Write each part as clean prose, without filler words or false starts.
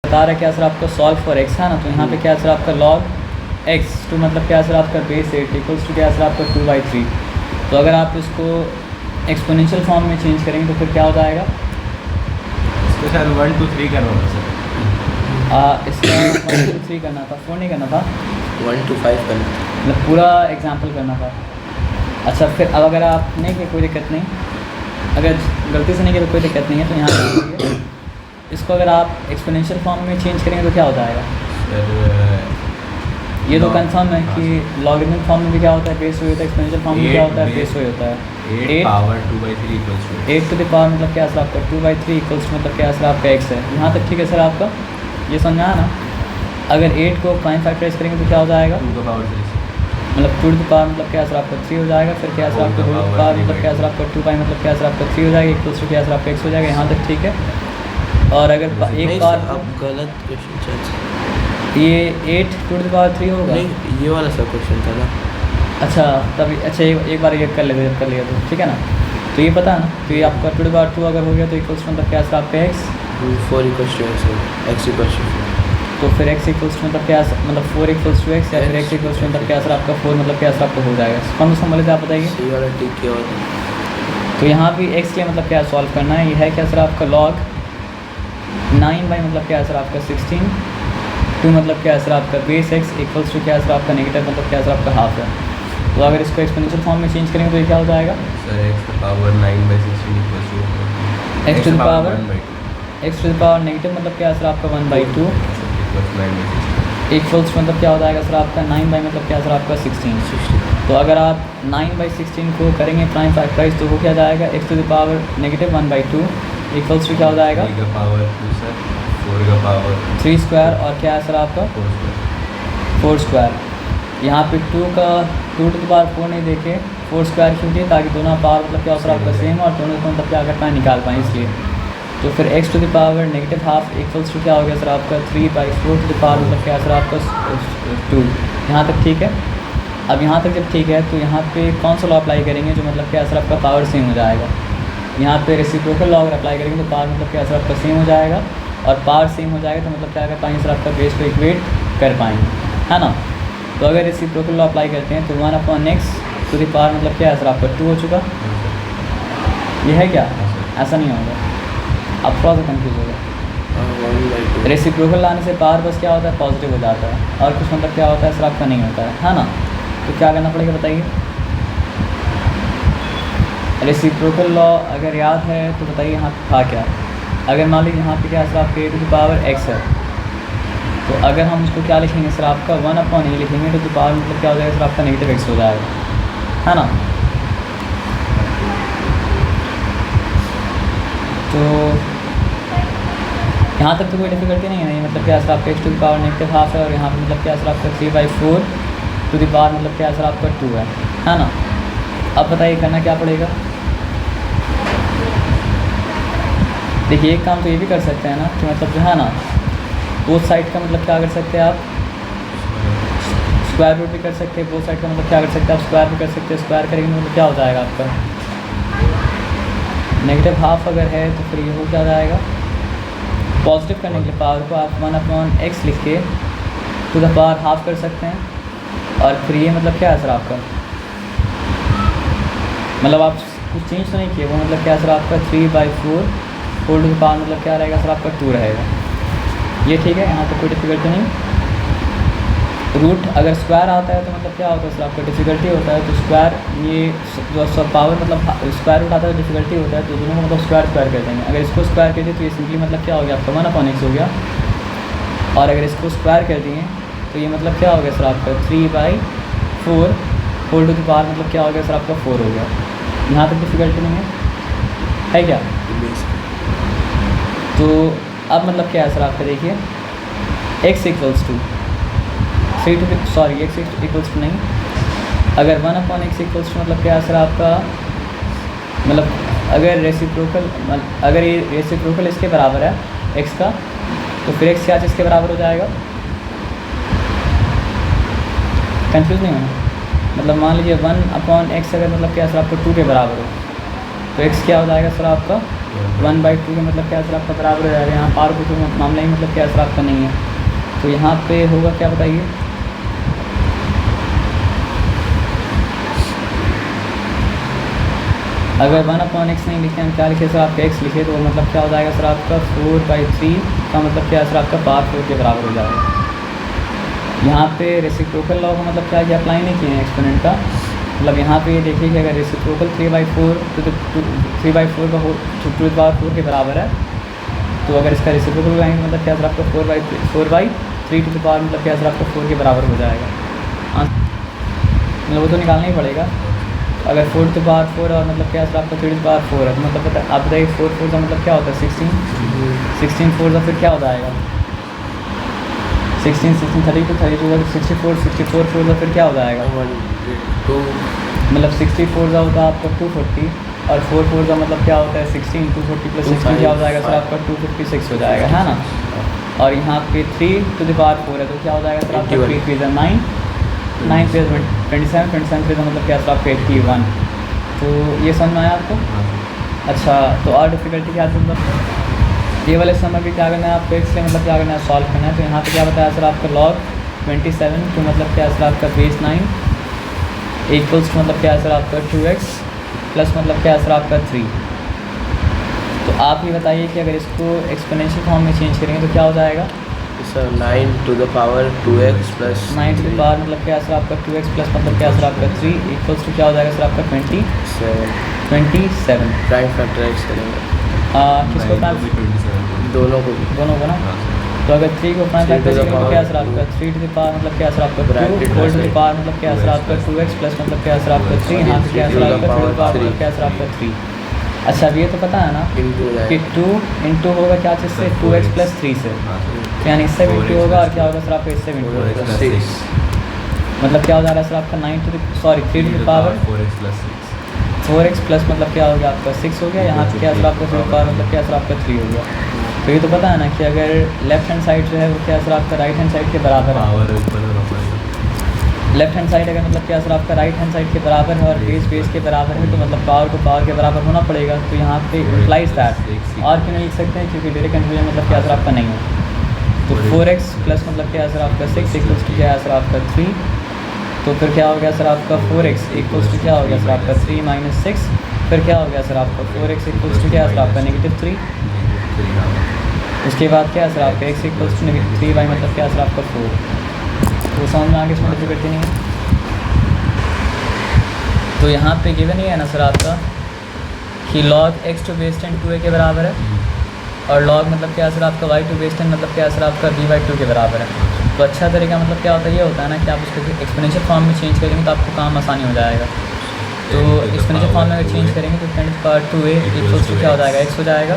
बता रहा है क्या सर आपका सॉल्व फॉर एक्स है ना, तो यहाँ पे क्या सर आपका लॉग एक्स टू मतलब क्या सर आपका बेस 8 इक्वल्स टू क्या सर आपका 2/3। तो अगर आप इसको एक्सपोनेंशियल फॉर्म में चेंज करेंगे तो फिर क्या हो जाएगा? इसके साथ 1 2 3 करना होगा सर। इसका 1 2 3 करना था, 4 नहीं करना था, 1 to 5 करना, मतलब पूरा एग्जाम्पल करना था। अच्छा फिर अब अगर आप नहीं किए कोई दिक्कत नहीं, अगर गलती से नहीं किया तो कोई दिक्कत नहीं है। तो यहाँ पे इसको अगर आप एक्सपोनेंशियल फॉर्म में चेंज करेंगे तो क्या हो जाएगा? सर ये तो कंफर्म है कि लॉगरिथमिक फॉर्म में भी क्या होता है, बेस वही होता है, एक्सपोनेंशियल फॉर्म में क्या होता है, बेस वही होता है। 8 power 2/3 equals to 8 to the power मतलब क्या सर आपका 2/3 इक्वल्स मतलब क्या सर आपका x है। यहाँ तक ठीक है सर आपका, ये समझ में आया ना? अगर 8 को प्राइम फैक्टराइज करेंगे तो क्या हो जाएगा? 2 का पावर 3 मतलब 2 टू द पावर मतलब क्या सर आपका 3 हो जाएगा। फिर क्या सर आपका 2 टू द पावर मतलब क्या सर आपका 2 पाई मतलब क्या सर आपका 3 हो जाएगा, इक्वल्स टू क्या सर आपका x हो जाएगा। यहाँ तक ठीक है। और अगर एक नहीं बार सर, आप गलत क्वेश्चन चाहे, ये 8 2 टू द पावर 3 होगा। नहीं ये वाला सब क्वेश्चन था ना। अच्छा तब अच्छा एक बार ये कर लेते जब कर लिया तो ठीक है ना। तो ये पता है ना, तो ये आपका 2 टू द पावर 2 अगर हो गया तो इक्वल्स मतलब क्या सर आपका x, 4 equals to x equals to 4। तो फिर x इक्वल्स मतलब क्या मतलब 4 इक्वल्स टू x या फिर x इक्वल्स मतलब क्या सर आपका 4 मतलब क्या सर आपका हो जाएगा। कौन सा वाले से आप बताइए। सही वाला ठीक किया होता। तो यहाँ भी x के लिए मतलब क्या सॉल्व करना है, ये है क्या सर आपका log 9 बाई मतलब क्या सर आपका 16 टू मतलब क्या सर आपका बेस x इक्वल्स टू क्या सर आपका नेगेटिव मतलब क्या सर आपका हाफ है। तो अगर इसको एक्सपोनेंशियल फॉर्म में चेंज करेंगे तो ये क्या हो जाएगा? Sir x to the power 9/16 equals to x to the power 1/2 x to the power negative मतलब क्या सर आपका 1/2 इक्वल्स 9/16 इक्वल्स मतलब क्या हो जाएगा सर आपका 9 बाई मतलब क्या सर आपका 16। तो अगर आप 9/16 को करेंगे प्राइम फैक्टराइज तो वो क्या जाएगा, x to the power negative 1/2 equals to क्या हो जाएगा 3 का पावर 2 सर 4 का पावर 3 स्क्वायर और क्या है सर आपका 4 स्क्वायर 4 स्क्वायर। यहाँ पे 2 टू द पावर 4 नहीं देखे 4 स्क्वायर क्यों दिए, ताकि दोनों पावर मतलब क्या हो सर आपका सेम और दोनों को मतलब क्या कर पाए निकाल पाएँ इसलिए। तो फिर x to the power negative half equals to क्या हो गया सर आपका 3/4 टू द पावर मतलब क्या सर आपका 2। यहाँ तक ठीक है। अब यहाँ तक जब ठीक है तो यहाँ पे कौन सा लॉ अप्लाई करेंगे जो मतलब क्या सर आपका पावर सेम हो जाएगा। यहाँ पे रेसिप्रोकल लॉ अगर अप्लाई करेंगे तो पावर मतलब क्या सर आपका सेम हो जाएगा, और पावर सेम हो जाएगा तो मतलब क्या कर पाएंगे सर आपका बेस को इक्वेट कर पाएंगे, है ना। तो अगर रेसिप्रोकल लॉ अप्लाई करते हैं तो 1/x टू द पावर मतलब क्या है सर आपका 2 हो चुका, ये है क्या? ऐसा नहीं होगा, आप थोड़ा सा कन्फ्यूज हो गए। रेसिप्रोकल लाने से पावर बस क्या होता है पॉजिटिव हो जाता है, और कुछ मतलब क्या होता है सर आपका नहीं होता है ना। तो क्या करना पड़ेगा बताइए। रेसिप्रोकल लॉ अगर याद है तो बताइए यहाँ पे था क्या। अगर मान लीजिए यहाँ पे क्या है सर आपका a to the power x है, तो अगर हम उसको क्या लिखेंगे सर आपका 1/a लिखेंगे तो पावर मतलब क्या हो जाएगा सर आपका नेगेटिव x हो जाएगा, है ना। तो यहाँ तक तो कोई डिफिकल्टी नहीं है, नहीं मतलब क्या सर आपका x to the power negative half है, और यहाँ पे मतलब क्या सर आपका 3/4 टू द पावर मतलब क्या सर आपका 2 है ना। अब बताइए करना क्या पड़ेगा। देखिए एक काम तो ये भी कर सकते हैं ना कि मतलब जो है ना बोथ साइड का मतलब क्या कर सकते हैं आप स्क्वायर रूट भी कर सकते हैं, बोथ साइड का मतलब क्या कर सकते हैं आप स्क्वायर भी कर सकते हैं। स्क्वायर करेंगे तो मतलब क्या हो जाएगा आपका नेगेटिव हाफ अगर है तो फिर ये हो क्या जाएगा, पॉजिटिव करने के लिए पावर को आप 1/x लिख के टू द पावर हाफ कर सकते हैं, और फिर ये मतलब क्या है सर आपका मतलब आप कुछ चेंज तो नहीं किए, वो मतलब क्या सर आपका 3/4 होल टू द पावर मतलब क्या रहेगा सर आपका 2 रहेगा। ये ठीक है, यहाँ तो कोई डिफिकल्टी नहीं। रूट अगर स्क्वायर आता है तो मतलब क्या होता है सर आपका डिफिकल्टी होता है, तो स्क्वायर ये जो पावर मतलब स्क्वायर रूट आता है डिफिकल्टी होता है, तो दोनों को मतलब स्क्वायर कर देंगे। अगर इसको स्क्वायर कर दिए तो ये सिंपली मतलब क्या हो गया आपका 1/x हो गया, और अगर इसको स्क्वायर कर दिए तो ये मतलब क्या हो गया सर आपका 3/4 होल टू द पावर मतलब क्या हो गया सर आपका 4 हो गया। यहाँ तक डिफिकल्टी नहीं है क्या। तो अब मतलब क्या है सर आपका देखिए x equals to x equals to नहीं, अगर 1/x इक्वल्स टू मतलब क्या है सर आपका मतलब अगर ये रेसिप्रोकल इसके बराबर है x का, तो फिर x क्या इसके बराबर हो जाएगा। कंफ्यूज नहीं होना, मतलब मान लीजिए 1/x अगर मतलब क्या सर आपको 2 के बराबर हो तो x क्या हो जाएगा सर आपका 1/2 का मतलब क्या सर आपका बराबर हो जाएगा। यहाँ पावर को तो मामला ही मतलब क्या सर आपका नहीं है, तो यहाँ पे होगा क्या बताइए। अगर 1/x नहीं लिखे, हम क्या लिखे सर आपका x लिखे, तो मतलब क्या हो जाएगा सर आपका 4/3 का मतलब क्या है सर आपका पावर 4 के बराबर हो जाएगा। यहाँ पे रेसिप्रोकल लॉ का मतलब क्या है, अप्लाई नहीं किए हैं एक्सपोनेंट का। मतलब यहाँ पे ये देखिए कि अगर रेसिप्रोकल 3/4 3/4 का 2 के बराबर है, तो अगर इसका रेसिप्रोकल लगाएंगे मतलब क्या सर आपका 4/3 टू द पावर मतलब क्या सर आपका 4 के बराबर हो जाएगा। मतलब वो तो निकालना ही पड़ेगा। अगर 4 टू द पावर 4 और मतलब क्या सर आपका 3 टू द पावर 4 है, तो मतलब आप बताइए 4 का मतलब क्या होता है 16 4 का फिर क्या हो जाएगा 16 32 32 64 4 का फिर क्या हो जाएगा 1 2 मतलब 64 का होता है आपका 240 और 4 का मतलब क्या होता है 16 240 प्लस 16 क्या हो जाएगा सर आपका 256 हो जाएगा, है ना। और यहाँ पे 3 टू द पावर 4 है, तो क्या हो जाएगा सर आपका 3 3 9 9 प्लस 27 27 का मतलब क्या सर आपका 81। तो ये समझ में आया आपको। अच्छा, तो और डिफिकल्टी क्या है मतलब ये वाले समय भी क्या करना है आपको इससे मतलब क्या करना है सॉल्व करना है। तो यहाँ पे क्या बताया सर आपका log 27 तो मतलब क्या सर आपका बेस 9 इक्वल्स टू मतलब क्या है सर आपका 2x प्लस मतलब क्या है सर आपका 3। तो आप ये बताइए कि अगर इसको एक्सपोनेंशियल फॉर्म में चेंज करेंगे तो क्या हो जाएगा sir 9 to the power 2x plus 9 to the power मतलब क्या है सर आपका 2x प्लस मतलब क्या है सर आपका 3 इक्वल्स टू क्या हो जाएगा सर आपका 27 प्राइम फैक्टराइज करेंगे किसको प्राइम दोनों को दोनों को ना। तो अगर 3 को प्राइम फैक्टर करेंगे तो क्या सर आपका 3 टू द पावर मतलब क्या सर आपका 2 होल टू द पावर मतलब क्या सर आपका 2x प्लस मतलब क्या सर आपका 3 यहाँ पे क्या सर आपका 3 टू द पावर मतलब क्या सर आपका 3। अच्छा, अब ये तो पता है ना कि 2 इंटू होगा क्या चीज़ से 2x प्लस 3 से, तो यानी इससे भी इंटू होगा और क्या होगा सर आपका इससे भी इंटू होगा 6 मतलब क्या हो जा रहा है सर आपका 3 to the power 4x plus मतलब क्या हो गया आपका 6 हो गया। यहाँ पे क्या सर आपका 3 टू द पावर मतलब क्या सर आपका 3 हो गया। तो ये तो पता है ना कि अगर लेफ्ट हैंड साइड जो है वो क्या सर आपका राइट हैंड साइड के बराबर है। लेफ्ट हैंड साइड अगर मतलब क्या सर आपका राइट हैंड साइड के बराबर है और बेस के बराबर है, तो मतलब पावर को पावर के बराबर होना पड़ेगा। तो यहाँ पे इम्प्लाइज दैट और क्यों नहीं लिख सकते हैं क्योंकि डायरेक्ट कन्फ्यूजन मतलब क्या सर आपका नहीं है। तो 4x प्लस मतलब क्या सर आपका 6 इक्वल्स टू क्या है सर आपका 3। तो फिर क्या हो गया सर आपका 4x इक्वल्स टू क्या हो गया सर आपका 3 माइनस 6 फिर क्या हो गया सर आपका 4x इक्वल्स टू क्या है सर आपका -3। उसके बाद क्या है सर आपका x इक्वल्स टू -3y मतलब क्या है सर आपका 4। तो समझ में आगे इसमें डिफिकल्टी नहीं है। तो यहाँ पे गिवन ही है ना सर आपका कि log x to base 10 2a के बराबर है और log मतलब क्या सर आपका y टू बेस 10 मतलब क्या सर आपका b/2 के बराबर है। तो अच्छा तरीका मतलब क्या होता है ये होता है ना कि आप उसको एक्सपोनेंशियल फॉर्म में चेंज करेंगे तो आपको काम आसानी हो जाएगा। तो एक्सपोनेंशियल फॉर्म में अगर चेंज करेंगे तो 10 पावर 2a इक्वल्स टू क्या हो जाएगा x हो जाएगा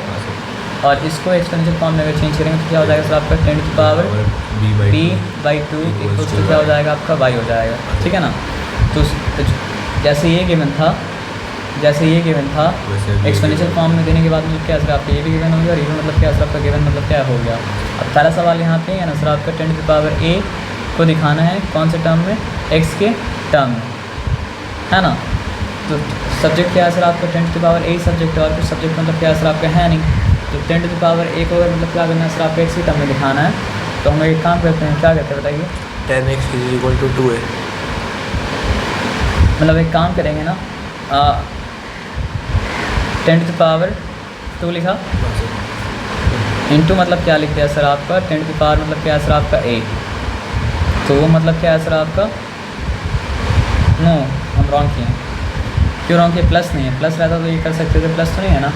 और इसको एक्सपोनेंशियल फॉर्म में अगर चेंज करेंगे तो क्या हो जाएगा सर आपका 10 की पावर b/2 इक्वल्स टू क्या हो जाएगा आपका y हो जाएगा, ठीक है ना। तो जैसे ये गिवन था एक्सपोनेंशियल फॉर्म में देने के बाद मतलब क्या सर आपका ये भी गिवन हो गया और ये भी मतलब क्या सर आपका गिवन मतलब क्या हो गया। अब पहला सवाल यहाँ पे है ना सर आपका 10 की पावर a को दिखाना है कौन से टर्म में x के टर्म में, है ना। तो सब्जेक्ट क्या है सर आपका 10 की पावर a सब्जेक्ट है और कुछ सब्जेक्ट मतलब क्या सर आपका है नहीं। तो 10 की पावर a को अगर मतलब क्या करना है सर आपका x के टर्म में दिखाना है तो हम एक काम करते हैं, क्या करते हैं बताइए। 10x is equal to 2a मतलब एक काम करेंगे ना 10 की पावर 2 लिखा इंटू मतलब क्या लिख दिया सर आपका 10 की पावर मतलब क्या है सर आपका a। तो वो मतलब क्या है सर आपका नो हम रॉन्ग किए हैं। क्यों रॉन्ग किए, प्लस नहीं है, प्लस रहता तो ये कर सकते थे, प्लस तो नहीं है ना।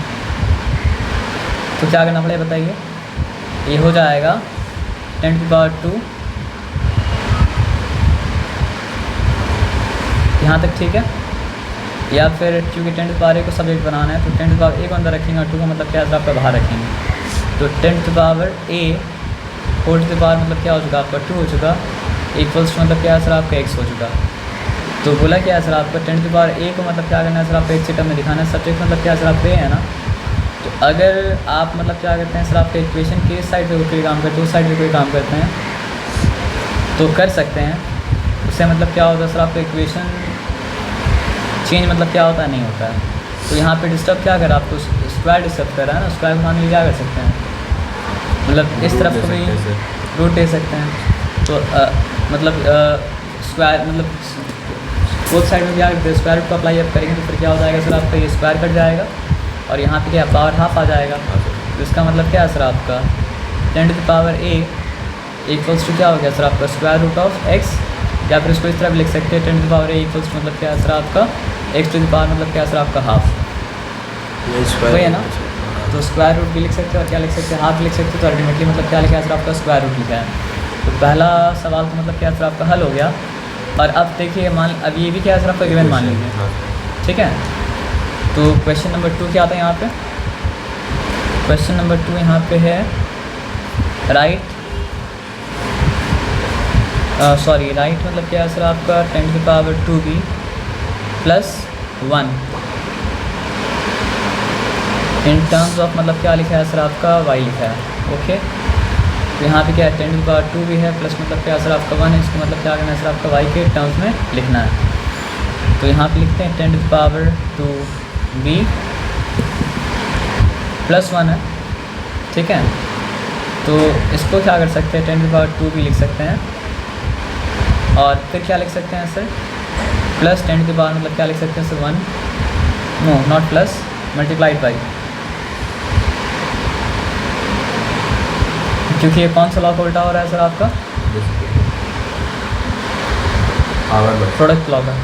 तो क्या करना पड़ेगा बताइए, ये हो जाएगा 10 की पावर 2 यहाँ तक, ठीक है। या फिर क्योंकि 10 की पावर a को सब्जेक्ट बनाना है तो 10 की पावर a को अंदर रखेंगे और 2 का मतलब क्या है आपका बाहर रखेंगे। तो 10 की power a whole to the power मतलब क्या हो चुका आपका 2 हो चुका इक्वल्स मतलब क्या है सर आपका x हो चुका। तो बोला क्या है सर आपका 10 की पावर a को मतलब क्या करना है सर आपका x टर्म में दिखाना है, सब्जेक्ट मतलब क्या है सर आपका a है ना। तो अगर आप मतलब क्या करते हैं सर आपका इक्वेशन के इस साइड पे कोई काम करते हैं उस साइड पे कोई काम करते हैं तो कर सकते हैं, उससे मतलब क्या होता है सर आपका इक्वेशन चेंज मतलब क्या होता है नहीं होता है। तो यहाँ पे डिस्टर्ब क्या कर आपको स्क्वायर डिस्टर्ब कर रहा है ना, स्क्वायर मान लीजिए क्या कर सकते हैं, मतलब इस तरफ को भी रूट दे सकते हैं। तो मतलब स्क्वायर मतलब बोथ साइड में क्या करते हैं, स्क्वायर रूट को अप्लाई अप करेंगे तो फिर क्या हो जाएगा सर आपका, ये स्क्वायर कट जाएगा और यहाँ पे क्या पावर हाफ आ जाएगा। तो इसका मतलब क्या है सर आपका 10 to the power a equals to क्या हो गया सर आपका स्क्वायर रूट ऑफ x, या फिर इसको इस तरह भी लिख सकते हैं 10 to the power a equals to मतलब क्या है सर आपका x टू द पावर मतलब क्या है सर आपका हाफ, वही है ना। तो स्क्वायर रूट भी लिख सकते हैं और क्या लिख सकते हैं, हाफ लिख सकते हैं। तो अल्टीमेटली मतलब क्या लिखा है सर आपका स्क्वायर रूट लिखा है। तो पहला सवाल तो मतलब क्या है सर आपका हल हो गया। और अब देखिए अब ये भी क्या है सर आपका गिवन मान लीजिए, ठीक है। तो क्वेश्चन नंबर 2 क्या आता है यहाँ पे, क्वेश्चन नंबर 2 यहाँ पे है राइट मतलब क्या है सर आपका 10 to the power 2b plus 1 in terms of मतलब क्या लिखा है सर आपका y लिखा है, ओके। तो यहाँ पे क्या है 10 टू द पावर 2 भी है प्लस मतलब क्या सर आपका 1 है, इसको मतलब क्या करना है सर आपका y के टर्म्स में लिखना है। तो यहाँ पे लिखते हैं 10 to the power 2b plus 1 है, ठीक है। तो इसको क्या कर सकते हैं 10 टू द पावर 2 भी लिख सकते हैं और फिर क्या लिख सकते हैं sir plus 10 to the power मतलब क्या लिख सकते हैं sir 1, no not plus, multiplied by, क्योंकि ये कौन सा लॉ का उल्टा हो रहा है सर आपका प्रोडक्ट लॉ का।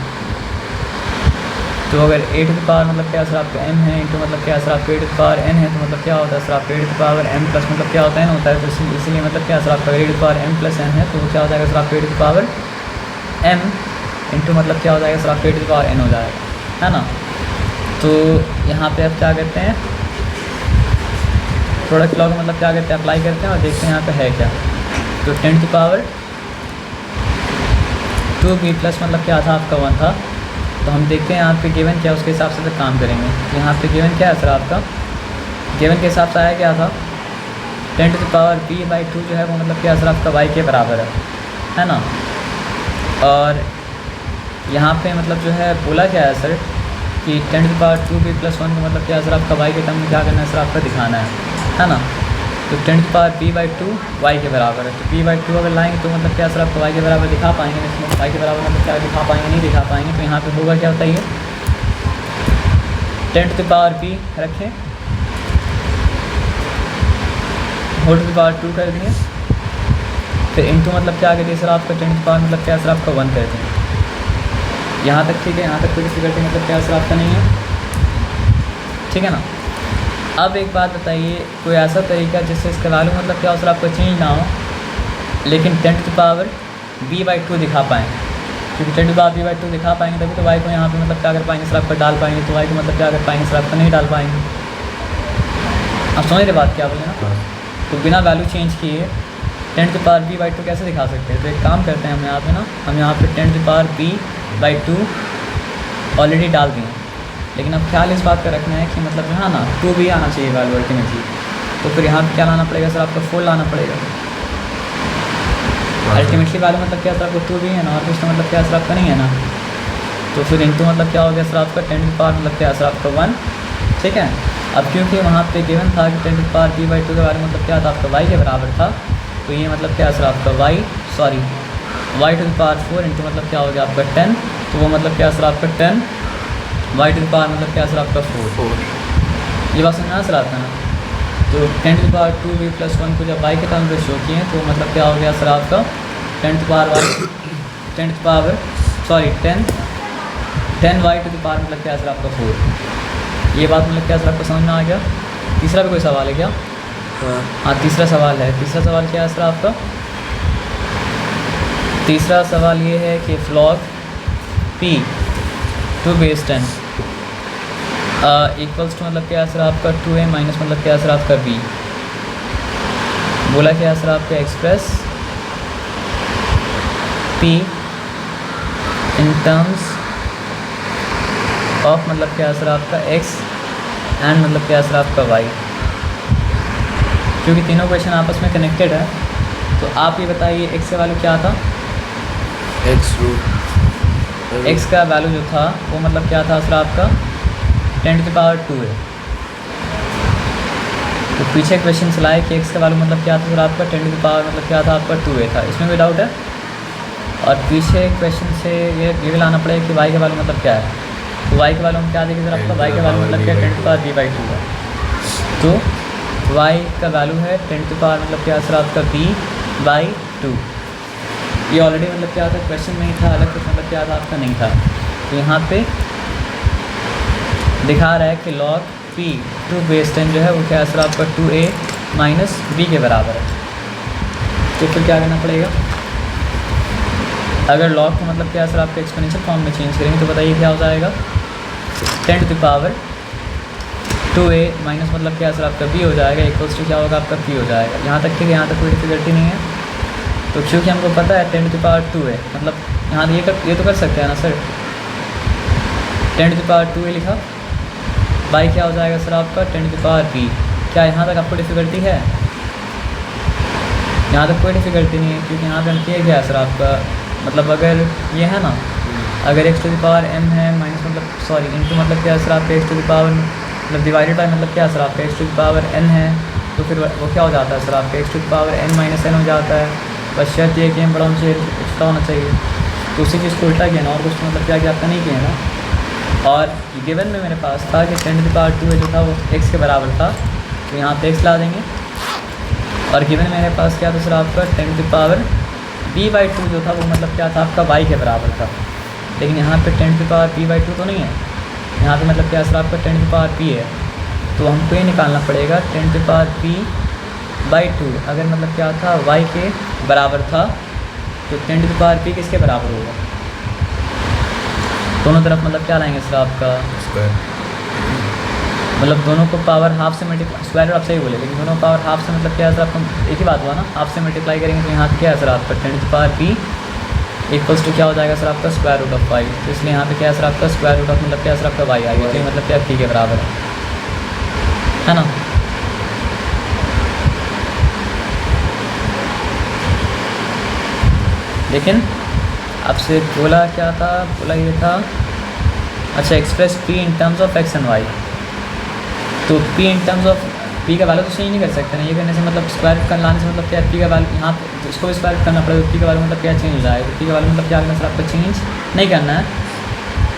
तो अगर a टू द पावर मतलब क्या सर आपका m है इंटू मतलब क्या सर आपका a to the power n है, तो मतलब क्या होता है सर आपका a to the power m plus मतलब क्या होता है n होता है। तो इसीलिए मतलब क्या सर आपका a to the power m plus n है, तो क्या हो जाएगा सर आपका a to the power m into मतलब क्या हो जाएगा सर आपका a to the power n हो जाएगा, है ना। तो यहाँ पे अब क्या करते हैं प्रोडक्ट लॉ का मतलब क्या करते हैं अप्लाई करते हैं और देखते हैं यहाँ पे है क्या। तो 10 to the power 2b plus मतलब क्या था आपका 1 था। तो हम देखते हैं यहाँ पे गिवन क्या उसके हिसाब से फिर काम करेंगे। तो यहाँ पे गिवन क्या है सर आपका, गिवन के हिसाब से आया क्या था 10 टू द पावर b/2 जो है वो मतलब क्या सर आपका y के बराबर है ना। और यहाँ पे मतलब जो है बोला क्या है सर कि 10 to the power 2b plus 1 का मतलब क्या सर आपका y के टर्म में क्या करना है सर आपका दिखाना है ना। तो 10 to the power b/2 y के बराबर है। तो b/2 अगर लाएंगे तो मतलब क्या सर आपको y के बराबर दिखा पाएंगे, इसमें y के बराबर मतलब क्या दिखा पाएंगे, नहीं दिखा पाएंगे। तो यहाँ पे होगा क्या होता है ये 10 टू द पावर b रखें होल टू द पावर 2 कर दिए, फिर इनटू मतलब क्या कर दिए सर आपका 10 टू द पावर मतलब क्या सर आपका 1 कर दिए। यहाँ तक ठीक है, यहाँ तक कोई डिफिकल्टी मतलब क्या सर आपका नहीं है, ठीक है ना। अब एक बात बताइए कोई ऐसा तरीका जिससे इसका वैल्यू मतलब क्या हो सर आपको चेंज ना हो लेकिन 10 टू द पावर b/2 दिखा पाएँ, क्योंकि 10 टू द पावर b/2 दिखा पाएंगे तभी तो y को यहाँ पे मतलब क्या कर पाएंगे सर आपका डाल पाएंगे। तो y को मतलब क्या कर पाएंगे सर आपका नहीं डाल पाएंगे। आप समझ रहे बात क्या बोले ना। तो बिना वैल्यू चेंज किए 10 टू द पावर b/2 कैसे दिखा सकते हैं। तो एक काम करते हैं हम यहाँ पे ना, हम यहाँ पे 10 to the power b/2 already डाल दिए, लेकिन अब ख्याल इस बात का रखना है कि मतलब यहाँ ना 2 भी आना चाहिए वैल्यू अल्टीमेटली। तो फिर यहाँ पे क्या लाना पड़ेगा सर आपको 4 लाना पड़ेगा अल्टीमेटली वैल्यू मतलब क्या सर आपको 2 भी है ना, और कुछ मतलब क्या सर आपका नहीं है ना। तो फिर इनटू मतलब क्या हो गया सर आपका 10 टू द पावर मतलब क्या सर आपका 1, ठीक है। अब क्योंकि वहाँ पे गिवन था कि 10 टू द पावर b/2 के बारे में मतलब क्या था आपका y के बराबर था, तो ये मतलब क्या सर आपका y to the power 4 into मतलब क्या हो गया आपका 10, तो वो मतलब क्या सर आपका 10 y टू द पावर मतलब क्या सर आपका 4। ये बात समझ में सर आता है ना। तो 10 to the power 2b plus 1 को जब y के टर्म पे शो किए तो मतलब क्या हो गया सर आपका 10 to the power 10 y to the power मतलब क्या सर आपका 4। ये बात मतलब क्या सर आपको समझ में आ गया। तीसरा भी कोई सवाल है क्या? हाँ तीसरा सवाल है। तीसरा सवाल क्या है सर आपका? तीसरा सवाल ये है कि log p to base 10 equals to मतलब क्या सर आपका 2a माइनस मतलब क्या सर आपका b। बोला क्या सर आपका express p in terms of मतलब क्या सर आपका x एंड मतलब क्या सर आपका y। क्योंकि तीनों क्वेश्चन आपस में कनेक्टेड है तो आप ये बताइए x का वैल्यू क्या था। x का वैल्यू जो था वो मतलब क्या था सर आपका 10 टू द पावर 2 है, तो पीछे क्वेश्चन चला है कि एक्स का वैल्यू मतलब क्या था सर आपका 10 टू द पावर मतलब क्या था आपका 2a था, इसमें कोई डाउट है। और पीछे क्वेश्चन से ये भी लाना पड़ेगा कि वाई का वैल्यू मतलब क्या है। तो वाई का वैल्यू हम क्या देंगे सर आपका, वाई का वैल्यू मतलब क्या 10 टू द पावर b/2 है। तो वाई का वैल्यू है 10 टू द पावर मतलब क्या सर आपका b/2। ये ऑलरेडी मतलब क्या था क्वेश्चन में ही था, अलग कुछ मतलब क्या था आपका नहीं था। तो यहाँ पे दिखा रहा है कि log p टू बेस 10 जो है वो क्या है सर आपका 2a माइनस b के बराबर है। तो फिर क्या करना पड़ेगा, अगर log को मतलब क्या है सर आपका एक्सपोनेंशियल फॉर्म में चेंज करेंगे तो बताइए क्या हो जाएगा, 10 to the power 2a minus मतलब क्या है सर आपका b हो जाएगा, इक्वल्स टू क्या होगा आपका p हो जाएगा। यहाँ तक कि यहाँ तक कोई डिफिकल्टी नहीं है। तो क्योंकि हमको पता है 10 टू द पावर 2 है, मतलब यहाँ ये तो कर सकते हैं ना सर, 10 टू द पावर 2 लिखा, बाई क्या हो जाएगा सर आपका 10 टू द पावर p। क्या यहाँ तक आपको डिफिकल्टी है? यहाँ तक कोई डिफिकल्टी नहीं है, क्योंकि यहाँ पे हम किया गया सर आपका मतलब अगर ये है ना, अगर x to the power m है माइनस मतलब सॉरी इंटू मतलब क्या है सर आपका x टू द पावर मतलब डिवाइडेड बाई मतलब क्या है सर आपका x to the power n है, तो फिर वो क्या हो जाता है सर आपका x to the power n minus n हो जाता है। बस शर्त ये कि m बड़ा ऊँचे एक्स्ट्रा होना चाहिए। तो उसी चीज़ को उल्टा किया ना, और कुछ मतलब क्या आपका नहीं किया ना। और गिवन में मेरे पास था कि 10 टू द पावर 2 जो था वो x के बराबर था, तो यहाँ पे x ला देंगे। और गिवन में मेरे पास क्या था सर आपका 10 टू द पावर b/2 जो था वो मतलब क्या था आपका y के बराबर था। लेकिन यहाँ पे 10 टू द पावर b/2 तो नहीं है, यहाँ पे मतलब क्या सर आपका 10 टू द पावर p है। तो हमको ये निकालना पड़ेगा 10 टू द पावर p/2 अगर मतलब क्या था y के बराबर था, तो 10 टू द पावर p किसके बराबर होगा, दोनों तरफ मतलब क्या लाएंगे सर आपका स्क्वायर, मतलब दोनों को पावर हाफ से मल्टीप्लाई, स्क्वायर आप सही बोले, लेकिन दोनों पावर हाफ से मतलब क्या है सर आपका एक ही बात हुआ ना, हाफ से मल्टीप्लाई करेंगे तो यहाँ क्या है सर आपका 10 to the power p equals to क्या हो जाएगा सर आपका स्क्वायर रूट ऑफ y। तो इसलिए यहाँ पे क्या है सर आपका स्क्वायर रूट ऑफ मतलब क्या है सर आपका y आ गया, तो ये मतलब क्या p के बराबर है ना। लेकिन आपसे बोला क्या था, बोला ये था अच्छा express p in terms of x and y। तो p in terms of p का वैल्यू तो चेंज नहीं कर सकते ना, ये करने से मतलब स्क्वायर रूट कर लाने से मतलब क्या p का वैल्यू यहाँ इसको भी स्क्वायर रूट करना पड़ेगा, तो p का वैल्यू मतलब क्या चेंज हो जाएगा। तो p का वैल्यू मतलब क्या करना सर आपको चेंज नहीं करना है।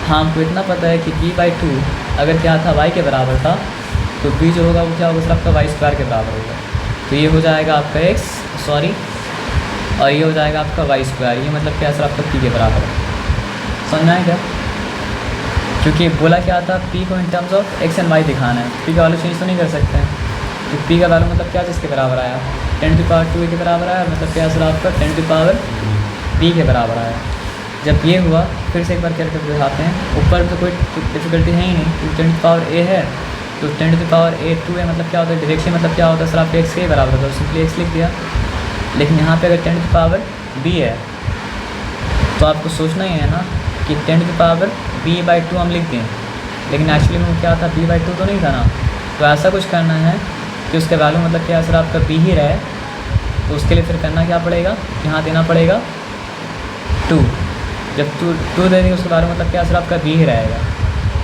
हाँ हमको इतना पता है कि b/2 अगर क्या था y के बराबर था, तो b जो होगा वो क्या होगा सर आपका y स्क्वायर के बराबर होगा। तो ये हो जाएगा आपका x सॉरी, और ये हो जाएगा आपका y स्क्वायर, ये मतलब क्या सर आपका p के बराबर है। समझ में आया क्या? क्योंकि बोला क्या था p को इन terms of x and y दिखाना है, p का वैल्यू चेंज तो नहीं कर सकते हैं। तो p का वैल्यू मतलब क्या जिसके बराबर आया 10 टू द पावर 2 के बराबर आया, मतलब क्या सर आपका 10 टू द पावर p के बराबर आया। जब ये हुआ फिर से एक बार करके दिखाते हैं, ऊपर तो कोई डिफिकल्टी है ही नहीं, क्योंकि 10 टू द पावर a है, तो 10 टू द पावर a 2 है मतलब क्या होता है डायरेक्शन मतलब क्या होता है सर आपका x के बराबर होता है, सिंपली x लिख दिया। लेकिन यहाँ पे अगर 10 टू द पावर b है तो आपको सोचना ही है ना कि 10 टू द पावर b/2 हम लिख दें, लेकिन एक्चुअली में क्या था b/2 तो नहीं था ना। तो ऐसा कुछ करना है कि उसका वैल्यू मतलब क्या सर आपका b ही रहे, तो उसके लिए फिर करना क्या पड़ेगा, यहाँ देना पड़ेगा 2। जब 2 दे देंगे उसके वैल्यू मतलब क्या सर आपका b ही रहेगा,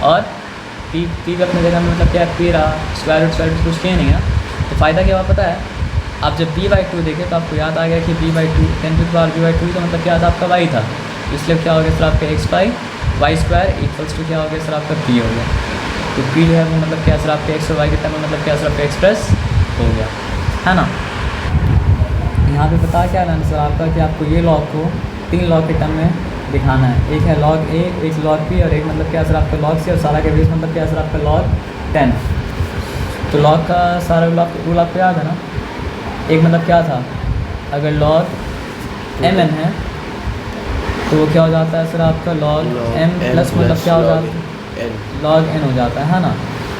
और p भी अपनी जगह में मतलब क्या p रहा, स्क्वायर रूट कुछ किए नहीं है। तो फ़ायदा क्या हुआ पता है, आप जब b/2 देखें तो आपको याद आ गया कि b/2 10 to the power b/2 तो मतलब क्या था आपका y था, इसलिए क्या हो गया सर आपका x/y स्क्वायर इक्वल्स टू क्या हो गया सर आपका p हो गया। तो p जो है वो मतलब क्या सर आपके x और y के टर्म में मतलब क्या सर आपका एक्सप्रेस हो गया, है ना। यहाँ पे पता क्या है सर आपका कि आपको ये लॉग को 3 लॉग के टर्म में दिखाना है, एक है log a, एक log p और एक मतलब क्या सर आपका log c, और सारा के बेस मतलब क्या सर आपका log 10। तो log का सारा रूल आपको याद है ना, एक मतलब क्या था अगर log mn है तो वो क्या हो जाता है सर आपका log m प्लस मतलब क्या हो जाता है log n हो जाता है ना।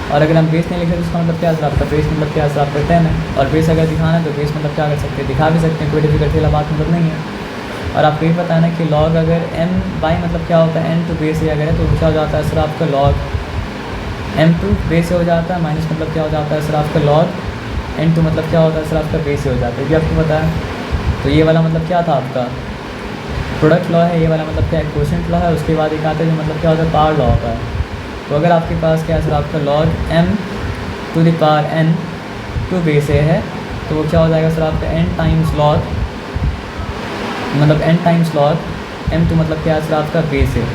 और अगर हम बेस नहीं लिखे तो उसका मतलब क्या सर आपका बेस मतलब क्या सर आपका 10 है, और बेस अगर दिखाना है तो बेस मतलब क्या कर सकते हैं, दिखा भी सकते हैं, कोई डिफिकल्टी वाला बात मतलब नहीं है। और आपको ये पता है ना कि log अगर m बाई मतलब क्या होता है n टू बेस ए अगर है तो क्या हो जाता है सर आपका log m2 बेस ए हो जाता है, माइनस मतलब क्या हो जाता है सर आपका log n2 मतलब क्या होता है सर आपका बेस ए हो जाता है, ये आपको पता है। तो ये वाला मतलब क्या था आपका प्रोडक्ट लॉ है, ये वाला मतलब क्या है क्वोशेंट लॉ है। उसके बाद एक आता है जो मतलब क्या होता है पावर लॉ होता है। तो अगर आपके पास क्या है सर आपका log m to the power n to base a है, तो वो क्या हो जाएगा सर आपका n टाइम्स लॉग, मतलब n टाइम्स लॉग m2 मतलब क्या है सर आपका बेस है।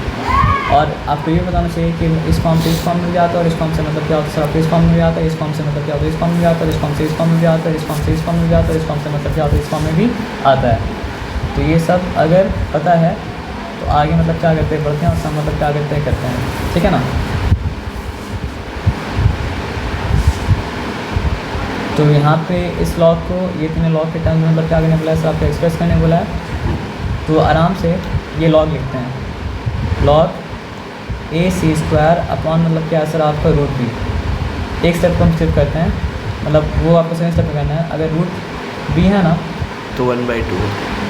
और आपको ये बताना चाहिए कि इस फॉर्म से इस फॉर्म में भी आता है, और इस फॉर्म से मतलब क्या होता है सर आपको इस फॉर्म में भी आता है, इस फॉर्म से मतलब क्या होता है इस फॉर्म में भी आता है, इस फॉर्म से इस फॉर्म में भी आता है, इस फॉर्म से इस फॉर्म में भी आता है, इस फॉर्म से मतलब क्या होता है इस फॉर्म में भी आता है। तो ये सब अगर पता है तो आगे मतलब क्या करते हैं बढ़ते हैं, और सब मतलब क्या करते हैं, ठीक है ना। तो यहाँ पे इस लॉग को ये तीनों लॉग के टर्म में मतलब क्या करने बोला है सर आपको एक्सप्रेस करने बोला है। तो आराम से ये लॉग लिखते हैं, लॉग ए सी स्क्वायर अपॉन मतलब क्या है सर आपका रूट बी। एक स्टेप को हम स्किप करते हैं, मतलब वो आपको सेकंड स्टेप में करना है। अगर रूट बी है ना तो 1/2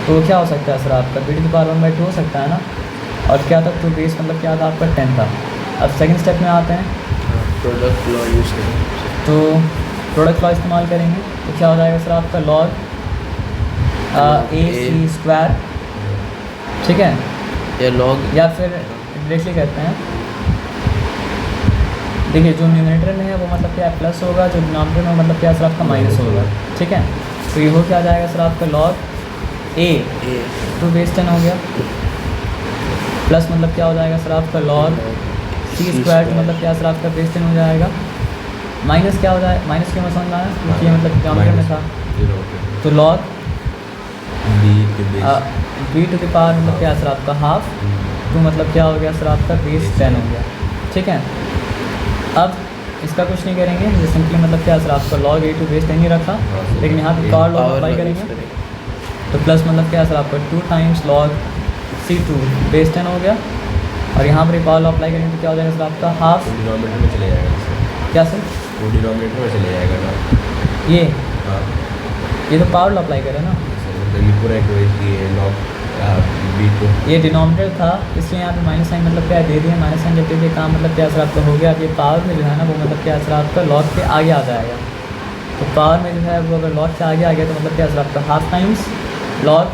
तो क्या हो सकता है सर आपका बी टू द पावर 1/2 हो सकता है ना। और क्या था टू बेस मतलब क्या था आपका 10 था। अब सेकंड स्टेप में आते हैं, प्रोडक्ट लॉ यूज़ करें। तो प्रोडक्ट लॉ इस्तेमाल करेंगे तो क्या हो जाएगा सर आपका लॉग ए सी स्क्वायर, ठीक है, या लॉग या फिर डायरेक्टली करते हैं। देखिए जो न्यूमरेटर में है वो मतलब क्या प्लस होगा, जो डिनोमिनेटर में मतलब क्या सर आपका माइनस होगा, ठीक है। तो ये हो क्या आ जाएगा सर आपका लॉग ए टू बेस 10 हो गया, प्लस मतलब क्या हो जाएगा सर आपका लॉग सी स्क्वायर तो मतलब क्या सर आपका बेस 10 हो जाएगा, माइनस क्या हो जाएगा, माइनस क्यों मैं समझ आया क्योंकि ये मतलब डिनोमिनेटर में था। तो log B to the power मतलब क्या सर आपका हाफ, तो मतलब क्या हो गया सर आपका बेस 10 हो गया, ठीक है। अब इसका कुछ नहीं करेंगे, ये सिंपली मतलब क्या सर आपका लॉग ए टू बेस 10 ही रखा, लेकिन यहाँ पे पावर लॉग अप्लाई करेंगे तो प्लस मतलब क्या सर आपका 2 टाइम्स लॉग C2 बेस 10 हो गया, और यहाँ पर पावर लॉ अप्लाई करेंगे तो क्या हो जाएगा सर आपका हाफ, डिनोमिनेटर में चले जाएगा सर, क्या सर वो डिनोमिनेटर में चले जाएगा ना। ये हाँ ये तो पावर लॉ अप्लाई करें ना, सर, मतलब ये पूरा इक्वेशन ये लॉग बी को ये डिनोमिनेटर था इसलिए यहाँ पे माइनस साइन मतलब क्या दे दिए, माइनस साइन जब दे दिए काम मतलब क्या सर आपका हो गया। अब ये पावर में जो है ना वो मतलब क्या सर आपका लॉग के आगे आ जाएगा, तो पावर में जो है वो अगर लॉग से आगे आ गया तो मतलब क्या सर आपका हाफ टाइम्स लॉग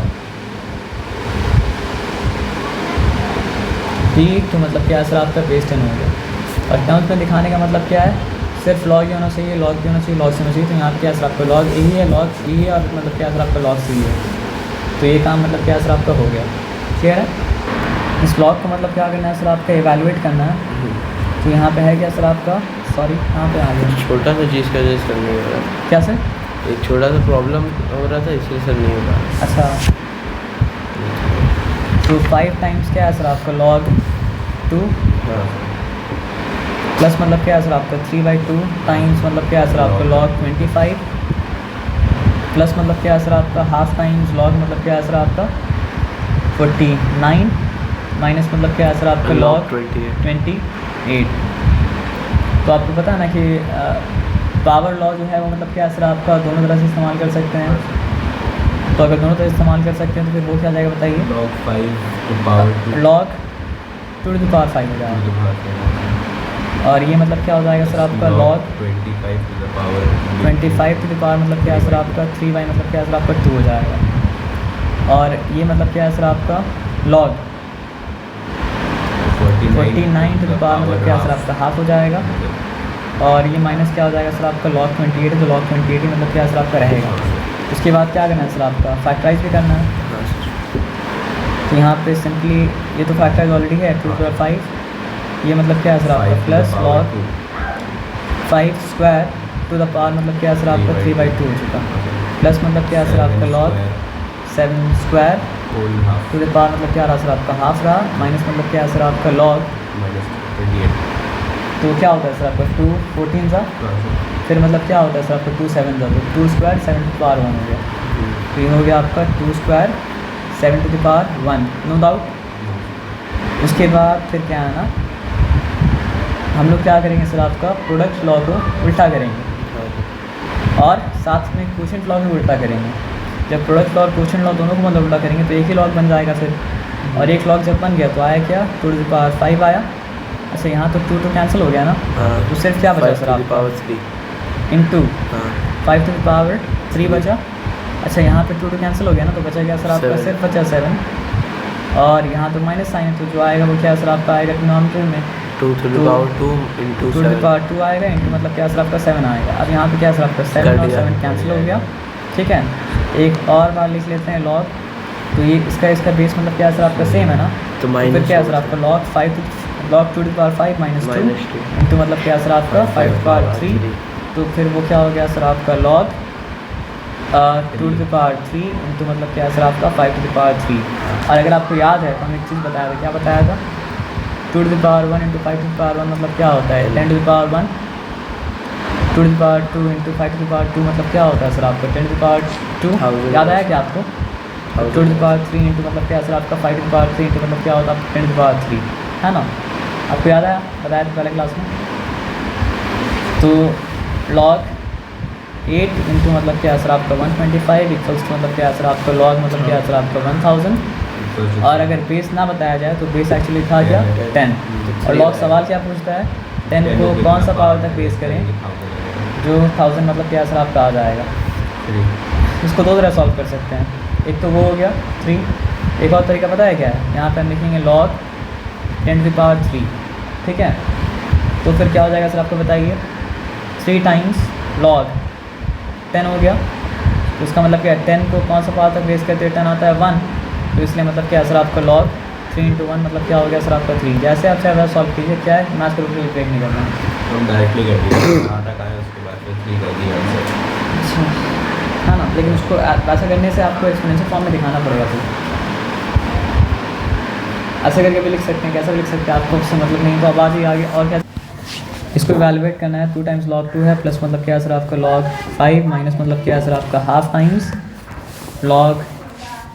बी तो मतलब क्या सर आपका बेस 10 हो गया। और टर्म्स में दिखाने का मतलब क्या है, सिर्फ लॉग ही होना चाहिए, लॉग भी होना चाहिए, लॉग से होना चाहिए। तो यहाँ पे क्या सर आपका लॉग ए ही है, लॉग ई है, और मतलब क्या सर आपका लॉग सी है। तो ये काम मतलब क्या सर आपका हो गया, क्लियर है। इस लॉग को मतलब क्या करना है सर आपका एवेलुएट करना है। तो यहाँ पे है क्या सर आपका, सॉरी यहाँ पे आ गया छोटा सा चीज़ का जैसे नहीं हो रहा, क्या सर, एक छोटा सा प्रॉब्लम हो रहा था इसलिए सर नहीं हो रहा। अच्छा तो 5 टाइम्स क्या है सर आपका लॉग 2 हाँ प्लस मतलब क्या है सर आपका 3/2 टाइम्स मतलब क्या है सर आपका लॉग 25 प्लस मतलब क्या है सर आपका हाफ टाइम्स लॉग मतलब क्या है सर आपका 49 माइनस मतलब क्या है सर आपका लॉग 28। तो आपको पता है ना कि पावर लॉ जो है वो मतलब क्या है सर आपका दोनों तरह से इस्तेमाल कर सकते हैं। तो अगर दोनों तरह इस्तेमाल कर सकते हैं तो फिर वो क्या जाएगा बताइए, log 5 to power 2 log 2 to the power 5 हो जाएगा। और ये मतलब क्या हो जाएगा सर आपका log 25 to the power 25 to the power मतलब क्या है सर आपका 3/, मतलब क्या है सर आपका 2 हो जाएगा। और ये मतलब क्या है सर आपका लॉग 49 टू द पावर मतलब क्या है सर आपका हाफ हो जाएगा। और ये माइनस क्या हो जाएगा सर आपका लॉग 28 है, तो लॉग 28 ही मतलब क्या है सर आपका रहेगा। उसके बाद क्या करना है सर आपका फैक्टराइज भी करना है। हाँ सर। तो यहाँ पे सिंपली ये तो फैक्टराइज ऑलरेडी है 2 × 5, ये मतलब क्या है सर आपका plus log 5 square to the power मतलब क्या है सर आपका 3/2 हो चुका, प्लस मतलब क्या है सर आपका log 7 square whole half to the power मतलब क्या रहा सर आपका हाफ रहा, माइनस मतलब क्या है सर आपका लॉग, -28। तो क्या होता है सर आपका 2 14 सा, फिर मतलब क्या होता है सर आपका 2 7 सा, तो 2 स्क्वायर 7 टू द पावर 1 हो गया। तो ये हो गया आपका 2 square 7 to the power 1, no doubt. उसके बाद फिर क्या है ना, हम लोग क्या करेंगे सर आपका प्रोडक्ट लॉ को उल्टा करेंगे और साथ में क्वोशिएंट लॉ भी उल्टा करेंगे। जब प्रोडक्ट लॉ और क्वोशिएंट लॉ दोनों को मतलब उल्टा करेंगे तो एक ही लॉग बन जाएगा फिर, और एक लॉग जब बन गया तो आया क्या 2 टू द पावर 5 आया। अच्छा यहाँ तो 2 कैंसिल हो गया ना, हाँ तो सिर्फ क्या बचा सर आपका पावर 3 इंटू हाँ 5 टू द पावर 3 बचा। अच्छा यहाँ पे 2 कैंसिल हो गया ना, तो बचा गया सर आपका 7 सिर्फ बचा 7, और यहाँ तो माइनस साइन है तो जो आएगा वो क्या सर आपका आएगा डिनोमिनेटर में, 2 to the power 2 into 2 to the 7 power 2 आएगा, इंटू मतलब क्या सर आपका 7 आएगा। अब यहाँ पे क्या सर आपका 7 और 7 कैंसिल हो गया, ठीक है। एक और बार लिख लेते हैं लॉग, तो ये इसका बेस मतलब क्या सर आपका सेम है ना, तो फिर माइनस क्या सर आपका log 2 to the power 5 minus 2 into मतलब क्या सर आपका 5 to the power 3, तो फिर वो क्या हो गया सर आपका log 2 to the power 3 into मतलब क्या सर आपका 5 to the power 3। और अगर आपको याद है तो हमने एक चीज़ बताया था, क्या बताया था, 2 to the power 1 into 5 to the power 1 मतलब क्या होता है 10 to the power 1, 2 to the power 2 into 5 to the power 2 मतलब क्या होता है सर आपका 10 to the power 2, याद आया क्या आपको। 2 to the power 3 इंटू मतलब क्या सर आपका 5 to the power 3 इंटू मतलब क्या होता है 10 to the power 3, है ना, आपको याद आया, बताया था पहले क्लास में। तो log 8 इंटू मतलब क्या सर आपका 125 इक्वल्स टू मतलब क्या सर आपका log मतलब क्या सर आपका 1000, और अगर बेस ना बताया जाए तो बेस एक्चुअली था क्या 10, और log सवाल क्या पूछता है 10 को कौन सा पावर तक बेस करें जो 1000 मतलब क्या सर आपका आ जाएगा। इसको दो तरह सॉल्व कर सकते हैं, एक तो वो हो गया 3, एक और तरीका पता है क्या है, यहाँ पर हम लिखेंगे log 10 to the power 3, ठीक है। तो फिर क्या हो जाएगा सर आपको बताइए, 3 टाइम्स log 10 हो गया, तो उसका मतलब क्या है 10 को कौन सा पावर तक बेस करते हैं 10 आता है 1, तो इसलिए मतलब क्या है सर आपका log 3 इंटू 1 मतलब क्या हो गया सर आपका 3। जैसे आप चाहे वैसे सॉल्व कीजिए, क्या है मैथ्स को बिल्कुल ब्रेक नहीं करना है, हम डायरेक्टली कर दिए कहाँ तक आए उसके बाद फिर 3 कर दिया आंसर। अच्छा है ना, लेकिन उसको वैसा करने से आपको एक्सपोनेंशियल फॉर्म में दिखाना पड़ेगा, फिर ऐसा करके भी लिख सकते हैं, कैसा भी लिख सकते हैं, आपको उससे मतलब नहीं तो अब आज ही आगे। और क्या इसको इवैल्यूएट करना है, 2 टाइम्स log 2 है, प्लस मतलब क्या है सर आपका log 5 माइनस मतलब क्या है सर आपका हाफ टाइम्स log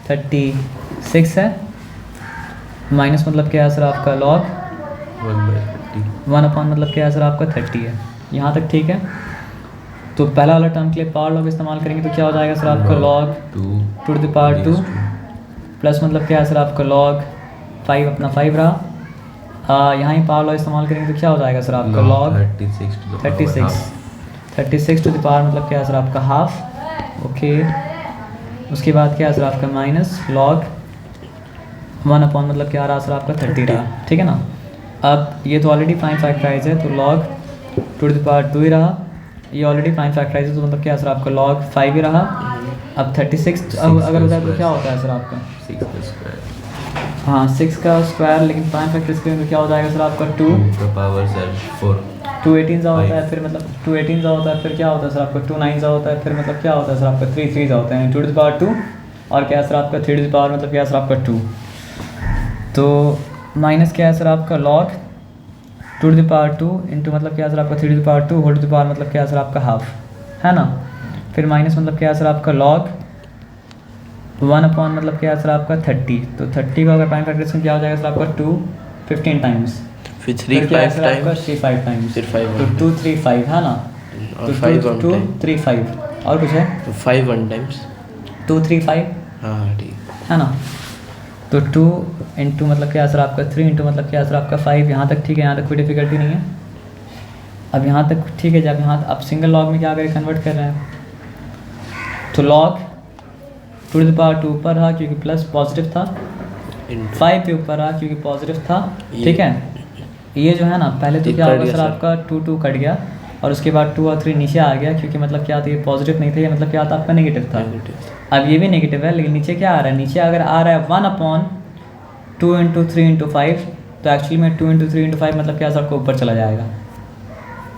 36 है, माइनस मतलब क्या है सर आपका log 1 अपॉन मतलब क्या है सर आपका 30 है। यहाँ तक ठीक है। तो पहला वाला टर्म के लिए पावर लॉग इस्तेमाल करेंगे तो क्या हो जाएगा सर आपका log 2 to the power 2 plus मतलब क्या है सर आपका log 5 अपना 5 रहा, यहाँ ही पावर लॉ इस्तेमाल करेंगे तो क्या हो जाएगा सर आपका log 36 टू द पावर मतलब क्या है सर आपका हाफ, ओके। उसके बाद क्या है सर आपका माइनस log 1 अपॉन मतलब क्या रहा सर आपका 30 रहा, ठीक है ना। अब ये तो ऑलरेडी प्राइम फैक्टराइज है तो log 2 to the power 2 ही रहा, ये ऑलरेडी प्राइम फैक्टराइज है तो मतलब क्या है सर आपका log 5 ही रहा। अब 36 अगर होता है तो क्या होता है सर आपका 6 का स्क्वायर, हाँ 6 का स्क्वायर, लेकिन प्राइम फैक्टर स्क्वायर में क्या हो जाएगा सर आपका 2 का पावर 4, 2 18 सा होता है, फिर मतलब 2 18 सा होता है, फिर क्या होता है सर आपका 2 9 सा होता है, फिर मतलब क्या होता है सर आपका 3 3 सा होता है, 2 to the power 2 और क्या है सर आपका 3 to the power मतलब क्या है सर आपका 2। तो माइनस क्या है सर आपका log 2 to the power 2 into मतलब क्या है सर आपका 3 to the power 2 whole to the power मतलब क्या है सर आपका हाफ, है ना। फिर माइनस मतलब क्या है सर आपका log 1 अपॉन मतलब क्या है सर आपका 30, तो 30 का अगर प्राइम फैक्टराइजेशन क्या हो जाएगा सर आपका 2 15 टाइम्स, फिर 3 फिर क्या है 5 सर आपका टाइम्स 3 5 टाइम्स, फिर 5 तो 2 3 5 है ना, और तो 5 2 1 3 5 और कुछ है तो 5 1 टाइम्स 2 3 5 हाँ हाँ ठीक है ना। तो 2 इंटू मतलब क्या है सर आपका 3 इंटू मतलब क्या है सर आपका 5, यहाँ तक ठीक है, यहाँ तक कोई डिफिकल्टी नहीं है। अब यहाँ तक ठीक है, जब यहाँ अब सिंगल लॉग में क्या करें कन्वर्ट कर रहे हैं, तो log 2 to the power 2 ऊपर रहा क्योंकि प्लस पॉजिटिव था, 5 पे ऊपर रहा क्योंकि पॉजिटिव था, ठीक है। ये जो है ना पहले तो क्या होगा सर आपका 2 2 कट गया और उसके बाद 2 और 3 नीचे आ गया क्योंकि मतलब क्या था ये पॉजिटिव नहीं था, ये मतलब क्या था आपका नेगेटिव था। अब ये भी नेगेटिव है लेकिन नीचे क्या आ रहा है, नीचे अगर आ रहा है 1 अपॉन 2 इंटू 3 इंटू 5 तो एक्चुअली में 2 इंटू 3 इंटू 5 मतलब क्या सर आपको ऊपर चला जाएगा,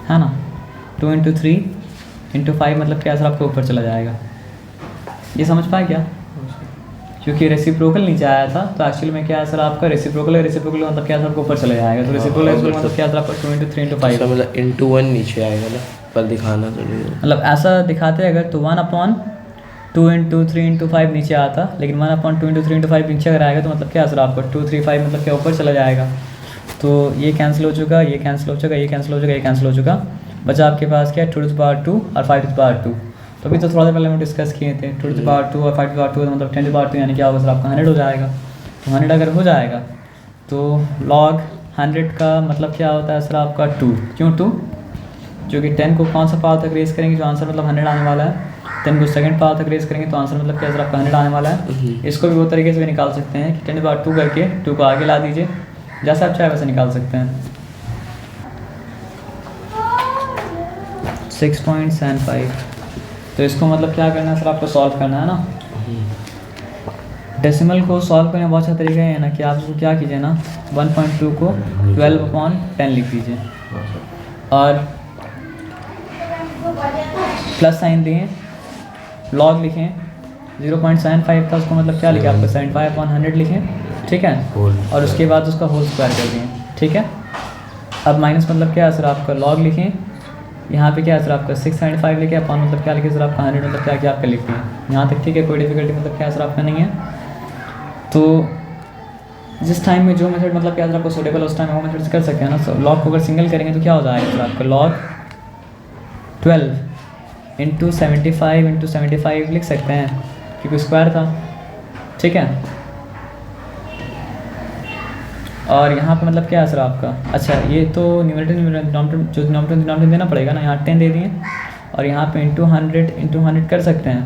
है ना। 2 इंटू 3 इंटू 5 मतलब क्या सर आपको ऊपर चला जाएगा, ये समझ पाए क्या। क्योंकि रेसिप्रोकल नीचे आया था तो एक्चुअली में क्या है सर आपका रेसिप्रोकल मतलब क्या सर आपको ऊपर चला जाएगा, तो रेसिप्रोकल मतलब क्या सर आपका 2 इंटू 3 इंटू 5 मतलब इंटू 1 नीचे आएगा ना, पर दिखाना तो नहीं है। मतलब ऐसा दिखाते अगर तो 1 अपॉन 2 इंटू 3 इंटू 5 नीचे आता, लेकिन 1 अपॉन 2 इंटू 3 इंटू 5 नीचे अगर आएगा तो मतलब क्या सर आपका 2 3 5 मतलब क्या ऊपर चला जाएगा। तो ये कैंसिल हो चुका, ये कैंसिल हो चुका, ये कैंसिल हो चुका, ये कैंसिल हो चुका, बचा आपके पास क्या 2 to the power 2 और 5 to the power 2। तो अभी तो थोड़ा देर पहले हम डिस्कस किए थे 2 to the power 2 और 5 to the power 2 मतलब 10 to the power 2 यानी क्या होगा सर आपका 100 हो जाएगा। तो 100 अगर हो जाएगा तो log 100 का मतलब क्या होता है सर आपका 2, क्यों 2, क्योंकि 10 को कौन सा पावर तक रेस करेंगे जो आंसर मतलब 100 आने वाला है, 10 को सेकंड पावर तक रेस करेंगे तो आंसर मतलब क्या सर आपका 100 आने वाला है। इसको भी वो तरीके से भी निकाल सकते हैं कि 10 to the power 2 करके 2 को आगे ला दीजिए, जैसा आप चाहे वैसे निकाल सकते हैं। 6.75। तो इसको मतलब क्या करना है सर, आपको सॉल्व करना है ना। डेसिमल को सॉल्व करने का बहुत अच्छा तरीका है ना कि आप इसको क्या कीजिए ना, 1.2 को 12/10 लिख दीजिए और प्लस साइन दिए, लॉग लिखें, 0.75 था उसको मतलब क्या लिखे आपको 75/100 लिखें, ठीक है, और उसके बाद उसका होल स्क्वायर कर दिए, ठीक है। अब माइनस मतलब क्या है सर आपका, लॉग लिखें, यहाँ पे क्या है सर आपका 675 लिखे, अपॉन मतलब क्या लिखे सर आपका 100 मतलब क्या क्या आपका लिखते हैं, यहाँ तक ठीक है, कोई डिफिकल्टी मतलब क्या है सर आपका नहीं है। तो जिस टाइम में जो मेथड मतलब क्या सर आपको सूटेबल उस टाइम वो मेथड से कर सकते हैं ना। सो लॉग को अगर सिंगल करेंगे तो क्या हो जाएगा सर आपका, लॉग 12 × 75 लिख सकते हैं क्योंकि स्क्वायर था, ठीक है। और यहाँ पे मतलब क्या है सर आपका, अच्छा ये तो न्यूमरेटर जो डिनोमिनेटर देना पड़ेगा ना, यहाँ 10 दे दिए और यहाँ पे × 100 कर सकते हैं,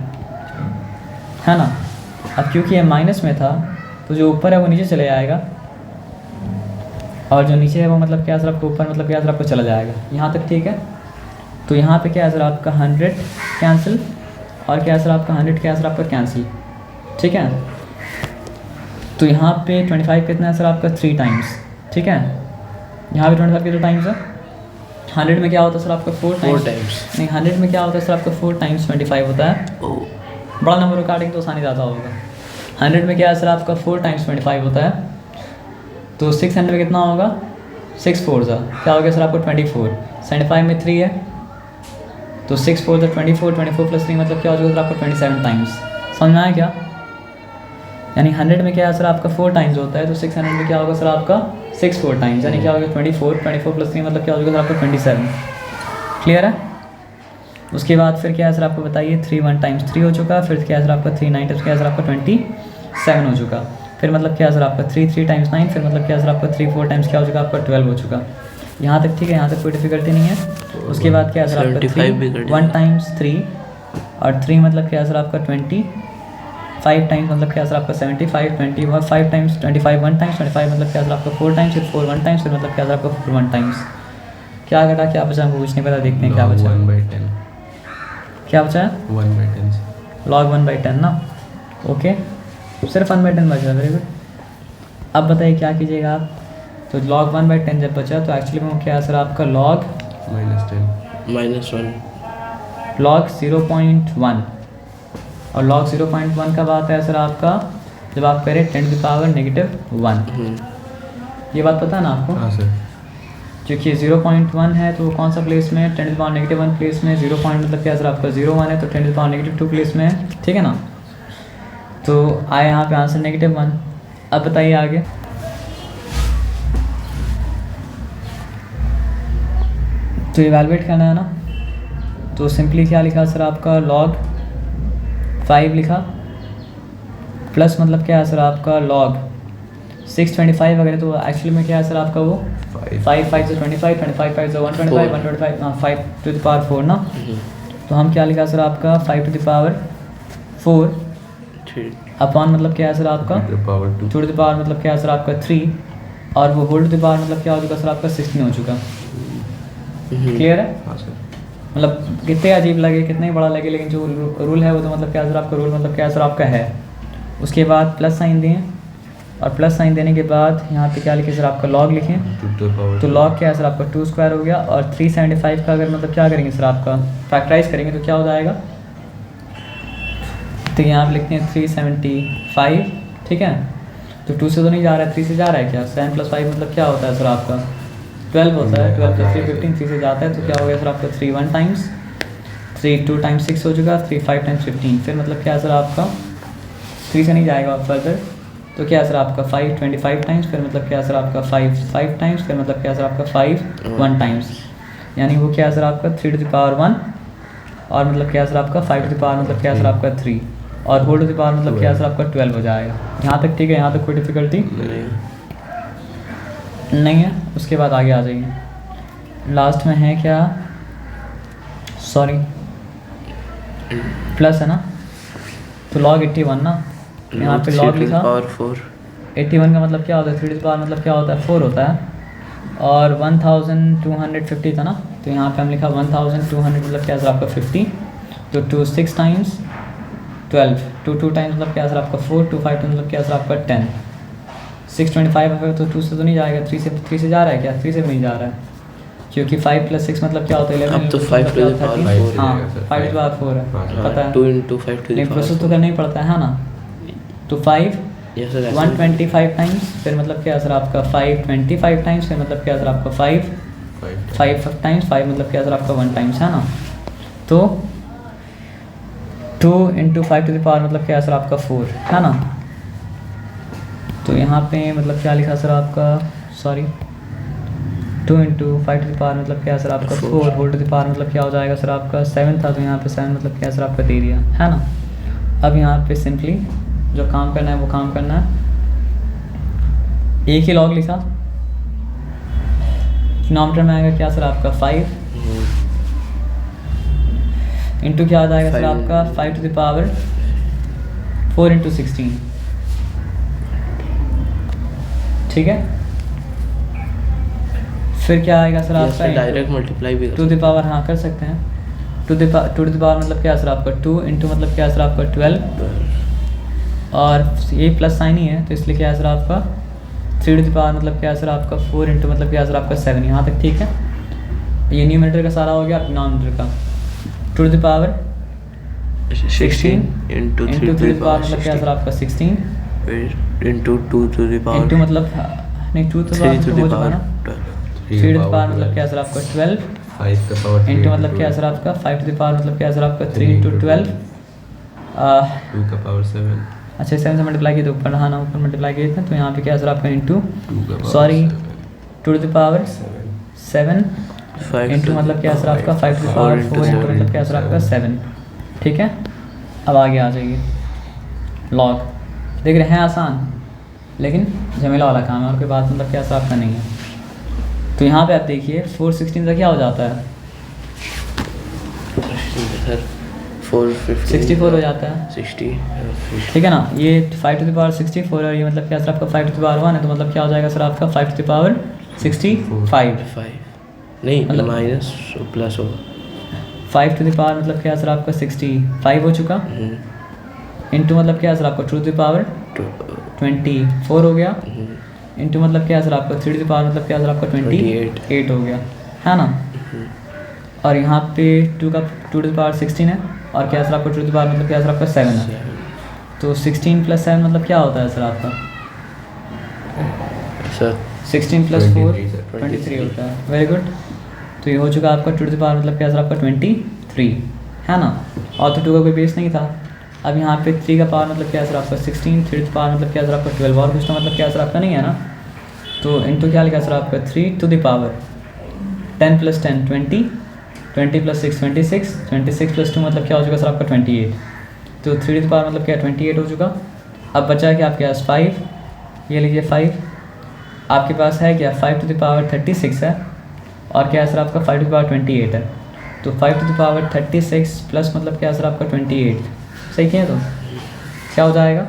है ना। अब क्योंकि ये माइनस में था तो जो ऊपर है वो नीचे चले जाएगा और जो नीचे है वो मतलब क्या सर आपको ऊपर मतलब क्या सर आपको चला जाएगा, यहाँ तक ठीक है। तो यहाँ पे क्या है सर आपका 100 कैंसिल और क्या है सर आपका 100 क्या है सर आपका कैंसिल, ठीक है। तो यहाँ पे 25 कितना है सर आपका 3 टाइम्स, ठीक है। यहाँ पे 25 कितना टाइम्स है, 100 में क्या होता है सर आपका 4 टाइम्स नहीं, 100 में क्या होता है सर आपका 4 टाइम्स 25 होता है। बड़ा नंबर काटेंगे तो आसानी ज़्यादा होगा। 100 में क्या है सर आपका 4 टाइम्स 25 होता है, तो 600 में कितना होगा 6 4 क्या हो गया सर आपको 24। 75 में 3 है तो 6 4 24 + 3 मतलब क्या हो जाएगा सर आपको 27 टाइम्स। समझ में आया क्या, यानी 100 में क्या है सर आपका 4 टाइम्स होता है, तो 600 में क्या होगा सर आपका 6 4 टाइम्स, यानी क्या होगा 24 + 3 मतलब क्या हो जाएगा सर आपका 27। क्लियर है। उसके बाद फिर क्या है सर आपको बताइए, 3 1 टाइम्स 3 हो चुका, फिर क्या है सर आपका 3 9 टाइम्स क्या है सर आपका 27 हो चुका, फिर मतलब क्या है सर आपका 3 3 टाइम्स 9, फिर मतलब क्या है सर आपका 3 4 टाइम्स क्या हो चुका आपका 12 हो चुका। यहाँ तक ठीक है, यहाँ तक कोई डिफिकल्टी नहीं है। उसके बाद क्या है सर आपका 1 टाइम्स 3 और 3 मतलब क्या है सर आपका 25 टाइम्स मतलब क्या है सर आपका 75 25 टाइम्स 25 1 टाइम्स 25 मतलब क्या है सर आपका 4 टाइम्स, फिर 4 1 टाइम्स, फिर मतलब क्या है सर आपका 4 1 टाइम्स। क्या घटा क्या बचा हमको कुछ नहीं पता, देखते हैं क्या बचा। 1/10 क्या बचा है 1/10 log 1/10 ना, ओके सिर्फ 1/10 बचा, वेरी गुड। अब बताइए क्या कीजिएगा आप, तो log 1/10 जब बचा तो एक्चुअली में क्या है सर आपका log -1 log 0.1 और log 0.1 कब आता है सर आपका, जब आप करें 10⁻⁻1। ये बात पता है ना आपको। हाँ सर। क्योंकि 0.1 है तो कौन सा प्लेस में है 10⁻⁻1 प्लेस में, 0 पॉइंट मतलब क्या सर आपका 0.1 है तो 10⁻⁻2 प्लेस में है, ठीक है ना। तो आए यहाँ पे आंसर -1। अब बताइए आगे। तो इवैल्यूएट करना है ना, तो सिंपली क्या लिखा सर आपका log 5 लिखा, प्लस मतलब क्या है सर आपका log 625 वगैरह, तो एक्चुअली में क्या है सर आपका वो 5 5 से 25 25 5 से 125 125 हाँ 5⁴ ना। तो हम क्या लिखा सर आपका 5⁴ अपॉन मतलब क्या है सर आपका 2 मतलब क्या है सर आपका 3 और वो होल टू द पावर मतलब क्या हो चुका सर आपका 16 हो चुका। क्लियर है। हाँ सर। मतलब कितने अजीब लगे कितने ही बड़ा लगे, लेकिन जो रूल है वो तो मतलब क्या सर आपका रूल मतलब क्या सर आपका है। उसके बाद प्लस साइन दिए और प्लस साइन देने के बाद यहाँ पे क्या लिखे सर आपका log लिखें, तो log क्या है सर आपका 2 स्क्वायर हो गया और 375 का अगर मतलब क्या करेंगे सर आपका फैक्टराइज करेंगे तो क्या हो जाएगा, तो यहाँ पे लिखते हैं 375, ठीक है। तो 2 से तो नहीं जा रहा है 3 से जा रहा है क्या, 7 + 5 मतलब क्या होता है सर आपका 12 होता है, 12 + 3 15 3 से जाता है तो क्या हो गया सर आपका 3 1 टाइम्स 3 2 टाइम्स 6 हो चुका, 3 5 टाइम्स 15, फिर मतलब क्या है सर आपका 3 से नहीं जाएगा फर्दर तो क्या है सर आपका 5 25 टाइम्स, फिर मतलब क्या है सर आपका 5 5 टाइम्स, फिर मतलब क्या है सर आपका 5 1 टाइम्स, यानी वो क्या है सर आपका 3 to the power 1 और मतलब क्या है सर आपका 5 to the power मतलब क्या है सर आपका 3 और होल टू द पावर मतलब क्या है सर आपका 12 हो जाएगा। यहाँ तक ठीक है, यहाँ तक कोई डिफिकल्टी नहीं है। उसके बाद आगे आ जाइए, लास्ट में है क्या, सॉरी प्लस है ना, तो log 81 ना, यहाँ पे log लिखा और 4 81 का मतलब क्या होता है 3 to the power मतलब क्या होता है 4 होता है, और 1250 था ना, तो यहाँ पे हम लिखा 1200 मतलब क्या सर आपका 50, तो 2 6 टाइम्स 12, 2 2 टाइम्स मतलब क्या सर आपका 4, 2 5 मतलब क्या सर आपका 10, 625 है तो 2 से तो नहीं जाएगा, 3 से जा रहा है क्या, 3 से भी नहीं जा रहा है, क्योंकि 5 + 6 मतलब क्या होता है 11, अब तो 5 to the power 4 हाँ 5 to the power 4 है, पता है 2 into 5 to the नहीं, power प्रोसेस तो करना ही पड़ता है ना। तो 5 yes sir 125 टाइम्स, फिर मतलब क्या सर आपका 525 टाइम्स, फिर मतलब क्या सर आपका 5 टाइम्स 5 मतलब क्या सर आपका 1 टाइम्स है ना। तो 2 into 5 to the power मतलब क्या सर आपका 4 है ना। तो यहाँ पे मतलब क्या लिखा सर आपका, sorry 2 into 5 to the power मतलब क्या सर आपका 4 होल टू द पावर मतलब क्या हो जाएगा सर आपका 7 था, तो यहाँ पे 7 मतलब क्या सर आपका दे दिया है ना। अब यहाँ पे सिंपली जो काम करना है वो काम करना है, एक ही लॉग लिखा, डिनोमिनेटर में आएगा क्या सर आपका 5 इंटू क्या आ जाएगा सर आपका 5 to the power 4 into 16, ठीक है। फिर क्या आएगा सर आपका डायरेक्ट मल्टीप्लाई भी टू द पावर, हाँ कर सकते हैं, टू द पावर मतलब क्या सर आपका 2 इंटू मतलब क्या सर आपका 12, और ये प्लस साइन ही है तो इसलिए क्या है सर आपका 3 to the power मतलब क्या है सर आपका 4 इंटू मतलब क्या है सर आपका 7, यहाँ तक ठीक है। ये न्यूमरेटर का सारा हो गया, डिनोमिनेटर का 2 to the power 16 into 3 into to 3 the to the power power मतलब क्या है सर आपका 16 into 2 to the power into मतलब नहीं 2 to the 3 power to हो the चुका power ना, 3 to the power मतलब क्या है सर आपका 12 5 का पावर इंटू मतलब क्या है सर आपका 5 to the power मतलब क्या है सर आपका 3 into 12, 2 का पावर 7, अच्छा 7 से मल्टीप्लाई किया तो ऊपर, हाँ ना ऊपर मल्टीप्लाई किए थे, तो यहाँ पे क्या है सर आपका इंटू 2 का power sorry 2 to the power 7 5 into मतलब क्या है सर आपका 5 to the 4 power into 4 into 7 मतलब क्या है सर आपका 7, ठीक है। अब आगे आ जाइए, लॉग देख रहे हैं आसान लेकिन झमेला वाला काम है, और कोई बात मतलब क्या सर आपका नहीं है। तो यहाँ पे आप देखिए 416 का क्या हो जाता है, सर 450 64 हो जाता है, 60 ठीक है ना। ये 5 to the power 64 है, ये मतलब क्या सर आपका 5 to the power 1 है, तो मतलब क्या हो जाएगा सर आपका 5 to the power 65, 5 नहीं मतलब- माइनस प्लस होगा 5 to the power मतलब क्या सर आपका 65 हो चुका, इंटू मतलब क्या सर आपका 2 to the power 24 हो गया, इंटू मतलब क्या सर आपका 3 to the power मतलब क्या सर आपका 28 हो गया है ना। और यहाँ पे 2 to the power 16 है, और क्या सर आपका 2 to the power मतलब क्या सर आपका 7 है, तो 16 + 7 मतलब क्या होता है सर आपका सर 16 + 4 23 सर, 23 होता है, वेरी गुड। तो ये हो चुका आपका 2 to the power मतलब क्या सर आपका 23 है ना, और तो 2 का कोई बेस नहीं था। अब यहाँ पे 3 का पावर मतलब क्या सर आपका 16, 3 to the power मतलब क्या सर आपका 12, और कुछ तो मतलब क्या सर आपका नहीं है ना। तो इंटू क्या लिखा सर आपका 3 to the power 10 + 10 20, 20 + 6 26, 26 + 2 मतलब क्या हो चुका सर आपका 28, तो 3 to the power मतलब क्या 28 हो चुका। अब बचा क्या आपके पास 5, ये लीजिए 5 आपके पास है क्या 5 to the power 36 है, और क्या है सर आपका 5 to the power 28 है, तो 5 to the power 36 प्लस मतलब क्या सर आपका 28, सही किया तो क्या हो जाएगा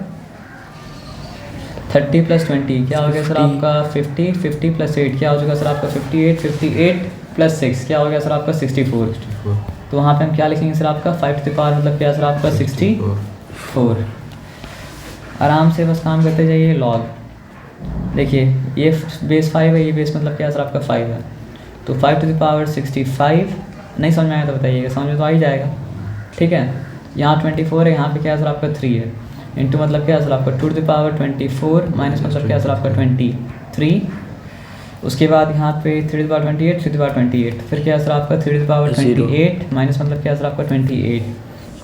30 + 20 क्या हो गया सर आपका 50, 50 + 8 क्या हो चुका सर आपका 58, 58 + 6 क्या हो गया सर आपका 64। तो वहाँ पे हम क्या लिखेंगे सर आपका 5 to the power मतलब क्या सर आपका 64। आराम से बस काम करते जाइए। लॉग देखिए ये बेस 5 है, ये बेस मतलब क्या सर आपका 5 है, तो 5 to the power 65, नहीं समझ में आया तो बताइएगा, समझ में तो आ ही जाएगा, ठीक है। यहाँ 24 है, यहाँ पे क्या सर आपका 3 है, इंटू मतलब क्या सर आपका 2 to the power 24 माइनस मतलब क्या सर आपका 23, उसके बाद यहाँ पे 3 to the power 28, 3 to the power 28, फिर क्या सर आपका 3 to the power 28 माइनस मतलब क्या सर आपका 28,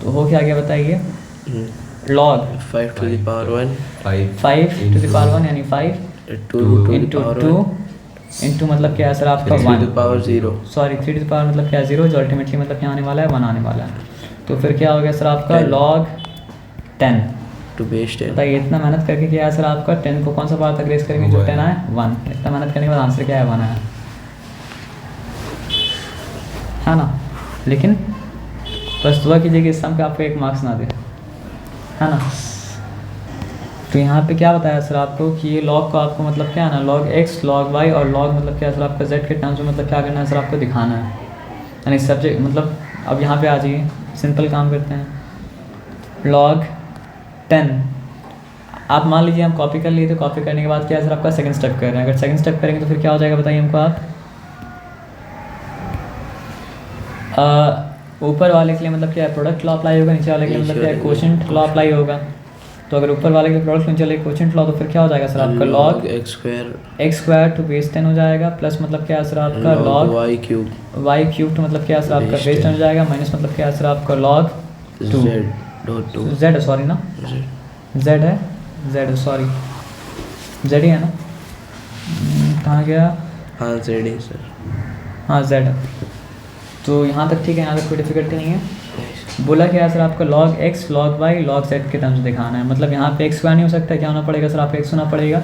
तो हो क्या गया बताइए log 5 to the power 1 5 to the power 1 यानी 5 2 to the into power 2 1 into मतलब क्या है सर आपका 3 to the 1, power 0 sorry 3 to the power मतलब क्या 0, जो अल्टीमेटली मतलब क्या आने वाला है 1 आने वाला है। तो फिर क्या हो गया सर आपका 10 log 10, to base 10 बताइए इतना मेहनत करके क्या है सर आपका 10 को कौन सा पावर तक रेस करेंगे जो 10 आए 1, इतना मेहनत करने के बाद आंसर क्या है 1 आया है ना। लेकिन बस दुआ कीजिए कि इस सम पे आपको 1 मार्क्स ना दे, है ना। तो यहाँ पे क्या बताया सर आपको कि ये लॉग को आपको मतलब क्या है ना, लॉग एक्स लॉग वाई और लॉग मतलब क्या है सर आपका जेड के टर्म्स में मतलब क्या करना है सर आपको दिखाना है, यानी सब्जेक्ट मतलब अब यहाँ पे आ जाइए, सिंपल काम करते हैं। लॉग 10 आप मान लीजिए हम कॉपी कर लिए, तो कॉपी करने के बाद क्या है सर आपका सेकंड स्टेप कर रहे हैं, अगर सेकंड स्टेप करेंगे तो फिर क्या हो जाएगा बताइए हमको आप। ऊपर वाले के लिए मतलब क्या है प्रोडक्ट लॉ अप्लाई होगा, नीचे वाले के लिए मतलब क्या है कोशेंट लॉ अप्लाई होगा। तो अगर ऊपर वाले के प्रोडक्ट नीचे वाले कोशेंट लॉ, तो फिर क्या हो जाएगा सर आपका log X square to base 10 हो जाएगा, प्लस मतलब क्या है सर आपका लॉग वाई क्यूब तो मतलब क्या है सर आपका बेस 10 हो जाएगा, माइनस मतलब क्या है सर आपका लॉग 2 जेड सॉरी ना जेड है जेड सॉरी जेड ही है ना, कहाँ गया, हाँ जेड है सर, हाँ जेड। तो यहाँ तक ठीक है, यहाँ तक कोई डिफिकल्टी नहीं है। बोला क्या सर आपका log X log Y log Z के टर्म्स दिखाना है, मतलब यहाँ पे एक्स स्क्वायर नहीं हो सकता, क्या होना पड़ेगा सर आपका एक्स होना पड़ेगा,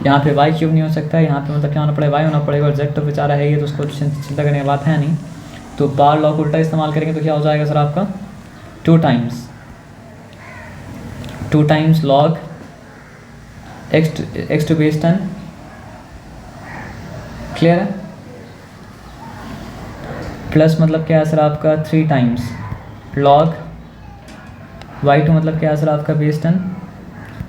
यहाँ पे वाई क्यूब नहीं हो सकता, यहाँ पे मतलब क्या होना पड़ेगा वाई होना पड़ेगा, और जेड तो बेचारा है ही, तो उसको चिंता करने की बात है नहीं। तो पावर लॉ को उल्टा इस्तेमाल करेंगे तो क्या हो जाएगा सर आपका 2 times log X to base 10, clear है, प्लस मतलब क्या है सर आपका 3 टाइम्स लॉग वाई टू मतलब क्या है सर आपका बेस 10,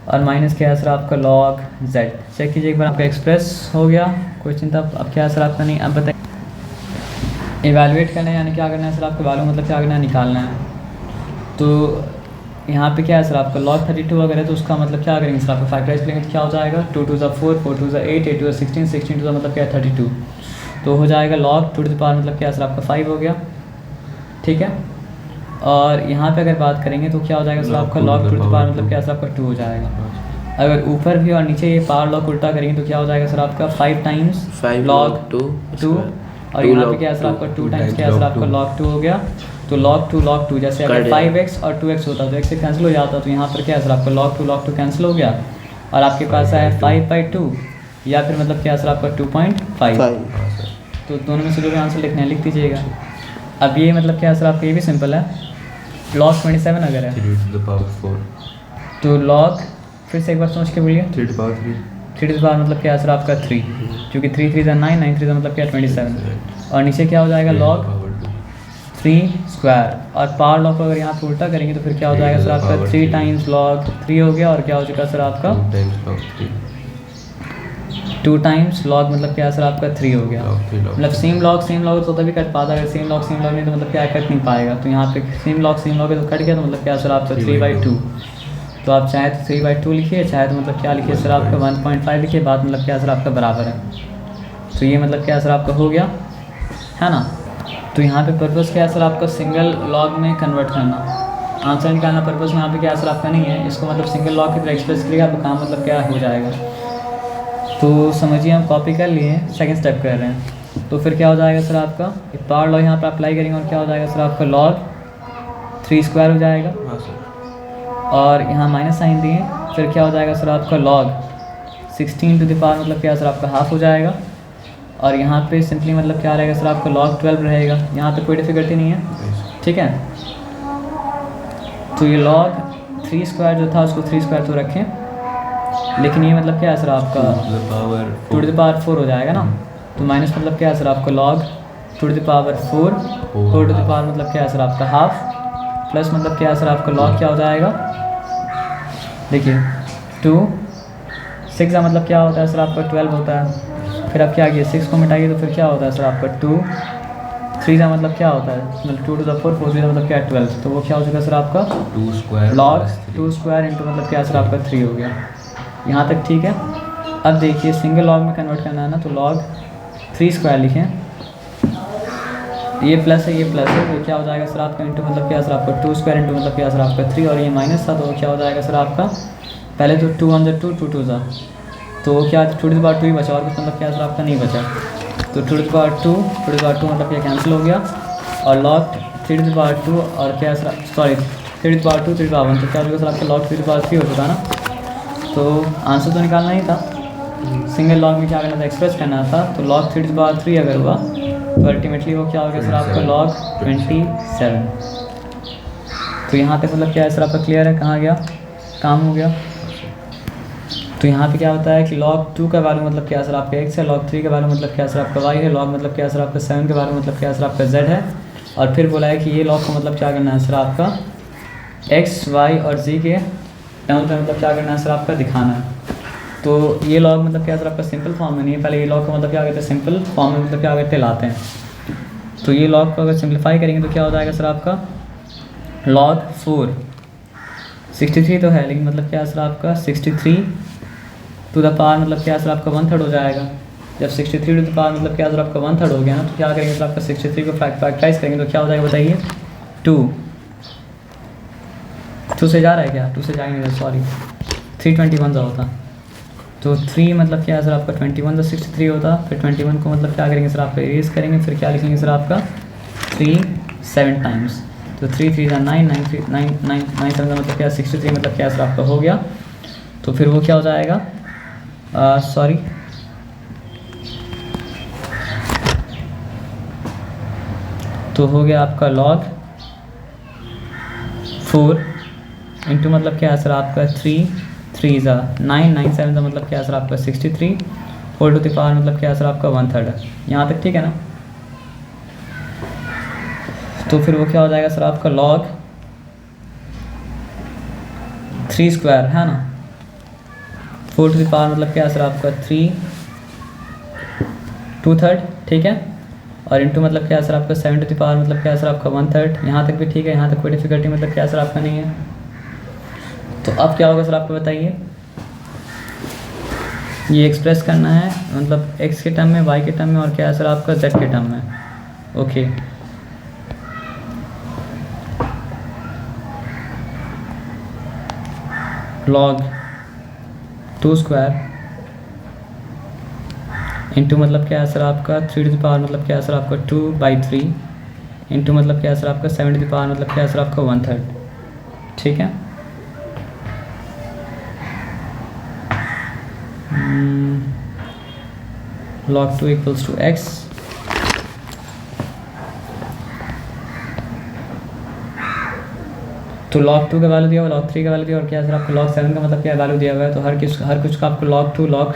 और माइनस क्या है सर आपका लॉग जेड। चेक कीजिए एक बार, आपका एक्सप्रेस हो गया, कोई चिंता अब क्या है सर आपका नहीं। अब बताइए इवैल्यूएट करना है, यानी क्या करना है सर आपका वैल्यू मतलब क्या करना है निकालना है। तो यहाँ पे क्या है सर आपका लॉग 32 अगर है तो उसका मतलब क्या करेंगे सर आपका फैक्टराइज करेंगे तो क्या हो जाएगा 2 2 4 4 2 8 8 2 16 16 2 मतलब क्या है 32, तो हो जाएगा लॉग 2 टू द पावर मतलब क्या है सर आपका 5 हो गया, ठीक है। और यहाँ पे अगर बात करेंगे तो क्या हो जाएगा सर आपका लॉग 2 टू द पावर मतलब क्या है सर आपका 2 हो जाएगा। अगर ऊपर भी और नीचे ये पावर लॉग उल्टा करेंगे तो क्या हो जाएगा सर आपका 5 टाइम्स लॉग 2, और यहाँ पे क्या है सर आपका 2 टाइम्स क्या है सर आपका लॉग 2 हो गया। तो log 2 जैसे अगर 5x और 2x होता तो x से कैंसिल हो जाता, तो यहाँ पर क्या है सर आपका log 2 कैंसिल हो गया, और आपके पास है 5/2 या फिर मतलब क्या है सर आपका 2.5। तो दोनों में से जो भी आंसर लिखना है लिख दीजिएगा। अब ये मतलब क्या है सर आपका ये भी सिंपल है, log 27 अगर है 3 to the power 4 तो log फिर से एक बार सोच के बोलिए 3 to the power 3 3 to the power मतलब क्या है सर आपका 3, क्योंकि 3 3 9 9 3 मतलब क्या है 27, और नीचे क्या हो जाएगा log 3 स्क्वायर, और पावर लॉ को अगर यहाँ पे उल्टा करेंगे तो फिर क्या हो जाएगा सर आपका 3 टाइम्स लॉग 3 हो गया, और क्या हो चुका सर आपका 2 टाइम्स लॉग मतलब क्या है सर आपका 3 हो गया। मतलब सेम लॉग तो तभी कट पाता है, अगर सेम लॉग नहीं तो मतलब क्या कट नहीं पाएगा। तो यहाँ पे सेम लॉग है तो कट गया, तो मतलब क्या है सर आपका 3/2। तो आप चाहे तो 3/2 लिखिए, चाहे तो मतलब क्या लिखिए सर आपका 1.5 लिखिए, बात मतलब क्या सर आपका बराबर है। तो ये मतलब क्या सर आपका हो गया है ना। तो यहाँ पे पर्पस क्या है सर आपका सिंगल लॉग में कन्वर्ट करना, आंसर निकालना पर्पस यहाँ पे क्या है सर आपका नहीं है, इसको मतलब सिंगल लॉग की तरह एक्सप्रेस करिएगा, आपका काम मतलब क्या हो जाएगा। तो समझिए हम कॉपी कर लिए, सेकंड स्टेप कर रहे हैं, तो फिर क्या हो जाएगा सर आपका पावर लॉ यहाँ पर अप्लाई करेंगे, और क्या हो जाएगा सर आपका log 3 स्क्वायर हो जाएगा, और यहाँ माइनस साइन दिए, फिर क्या हो जाएगा सर आपका log 16 टू द पावर मतलब क्या सर आपका हाफ हो जाएगा, और यहाँ पे सिंपली मतलब क्या रहेगा सर आपका log 12 रहेगा। यहाँ पे कोई डिफिकल्टी नहीं है, ठीक है। तो ये log 3 स्क्वायर जो था उसको 3 स्क्वायर तो रखें, लेकिन ये मतलब क्या है सर आपका 2 टू द पावर 4 हो जाएगा ना। तो माइनस मतलब क्या है सर आपका log 2 to the power 4 to the power मतलब क्या है सर आपका हाफ, प्लस मतलब क्या है सर आपका log क्या हो जाएगा, देखिए 2 6 का मतलब क्या होता है सर आपका 12 होता है। फिर आप क्या किए 6 को मिटाइए तो फिर क्या होता है सर आपका 2 3 का मतलब क्या होता है, मतलब 2 टू द 4 4 का मतलब क्या है 12, तो वो क्या हो चुका सर आपका 2 स्क्वायर log 2 स्क्वायर इंटू मतलब क्या सर आपका 3 हो गया। यहाँ तक ठीक है। अब देखिए सिंगल लॉग में कन्वर्ट करना है ना, तो log 3 स्क्वायर लिखें, ये प्लस है ये प्लस है, तो क्या हो जाएगा सर आपका इंटू मतलब क्या सर आपका 2 स्क्वायर इंटू मतलब क्या सर आपका 3, और ये माइनस था तो क्या हो जाएगा सर आपका पहले तो 2 1 2 2 2 था, तो क्या 2 टू द पावर 2 ही बचा, और कुछ मतलब क्या सर आपका नहीं बचा। तो 2 टू द पावर 2 मतलब क्या कैंसिल हो गया, और log 3 टू द पावर 2 और क्या sir sorry 3 to the power 2 3 to the power 1, तो क्या हो गया सर आपका log 3 टू द पावर 3 हो चुका ना। तो आंसर तो निकालना ही था, सिंगल लॉग में क्या करना था एक्सप्रेस करना था, तो log 3 टू द पावर 3 अगर हुआ तो अल्टीमेटली वो क्या हो गया सर आपका log 27। तो यहाँ तक मतलब क्या है सर आपका क्लियर है, कहाँ गया काम हो गया। तो यहाँ पे क्या होता है कि log 2 का वैल्यू मतलब क्या सर आपका x है, log 3 का वैल्यू मतलब क्या सर आपका y है, log मतलब क्या सर आपका 7 का वैल्यू मतलब क्या सर आपका z है। और फिर बोला है कि ये log को मतलब क्या करना है सर आपका x, y और z के टर्म पे मतलब क्या करना है सर आपका दिखाना है। तो ये log मतलब क्या सर आपका सिंपल फॉर्म में नहीं है, पहले ये log को मतलब क्या कहते हैं सिंपल फॉर्म में मतलब क्या कहते हैं लाते हैं। तो ये log को अगर सिंप्लीफाई करेंगे तो क्या हो जाएगा सर आपका log 4, 63 तो है लेकिन मतलब क्या सर आपका 63 टू द पावर मतलब क्या सर आपका 1/3 हो जाएगा। जब 63 टू द पावर मतलब क्या सर आपका 1/3 हो गया ना, तो क्या करेंगे सर आपका 63 को फैक्टराइज करेंगे तो क्या हो जाएगा बताइए 2 से जा रहा है क्या, 2 से जा नहीं रहा सॉरी, 321 का होता। तो 3 मतलब क्या है सर आपका 21 तो 63 होता, फिर 21 को मतलब क्या करेंगे सर आपका इरेज करेंगे, फिर क्या लिखेंगे सर आपका 3 7 टाइम्स। तो 3 3 9 9 3 9 9 9 7 मतलब क्या 63 मतलब क्या सर आपका हो गया। तो फिर वो क्या हो जाएगा सॉरी तो हो गया आपका log 4 इंटू मतलब क्या है सर आपका 3 3 ज़ा 9 9 7 ज़ा मतलब क्या है सर आपका 63 4 टू द पावर मतलब क्या है सर आपका 1/3 यहाँ तक ठीक है ना। तो फिर वो क्या हो जाएगा सर आपका log 3 स्क्वायर है ना, 4 टू द पावर मतलब क्या है सर आपका 3 2/3 ठीक है, और इंटू मतलब क्या है सर आपका 7 टू द पावर मतलब क्या है सर आपका 1/3। यहाँ तक भी ठीक है, यहाँ तक कोई डिफिकल्टी मतलब क्या है सर आपका नहीं है। तो अब क्या होगा सर आपको बताइए, ये एक्सप्रेस करना है मतलब x के टर्म में, y के टर्म में और क्या है सर आपका z के टर्म में। ओके log 2 स्क्वायर इंटू मतलब क्या है सर आपका 3 टू द पावर मतलब क्या है सर आपका 2/3 इंटू मतलब क्या है सर आपका 7 टू द पावर मतलब क्या है सर आपका 1/3 ठीक है। log 2 इक्वल्स टू x, तो log 2 का वैल्यू दिया हुआ, log 3 का वैल्यू दिया और क्या है सर आपको log 7 का मतलब क्या वैल्यू दिया हुआ है। तो हर कुछ का आपको log 2 log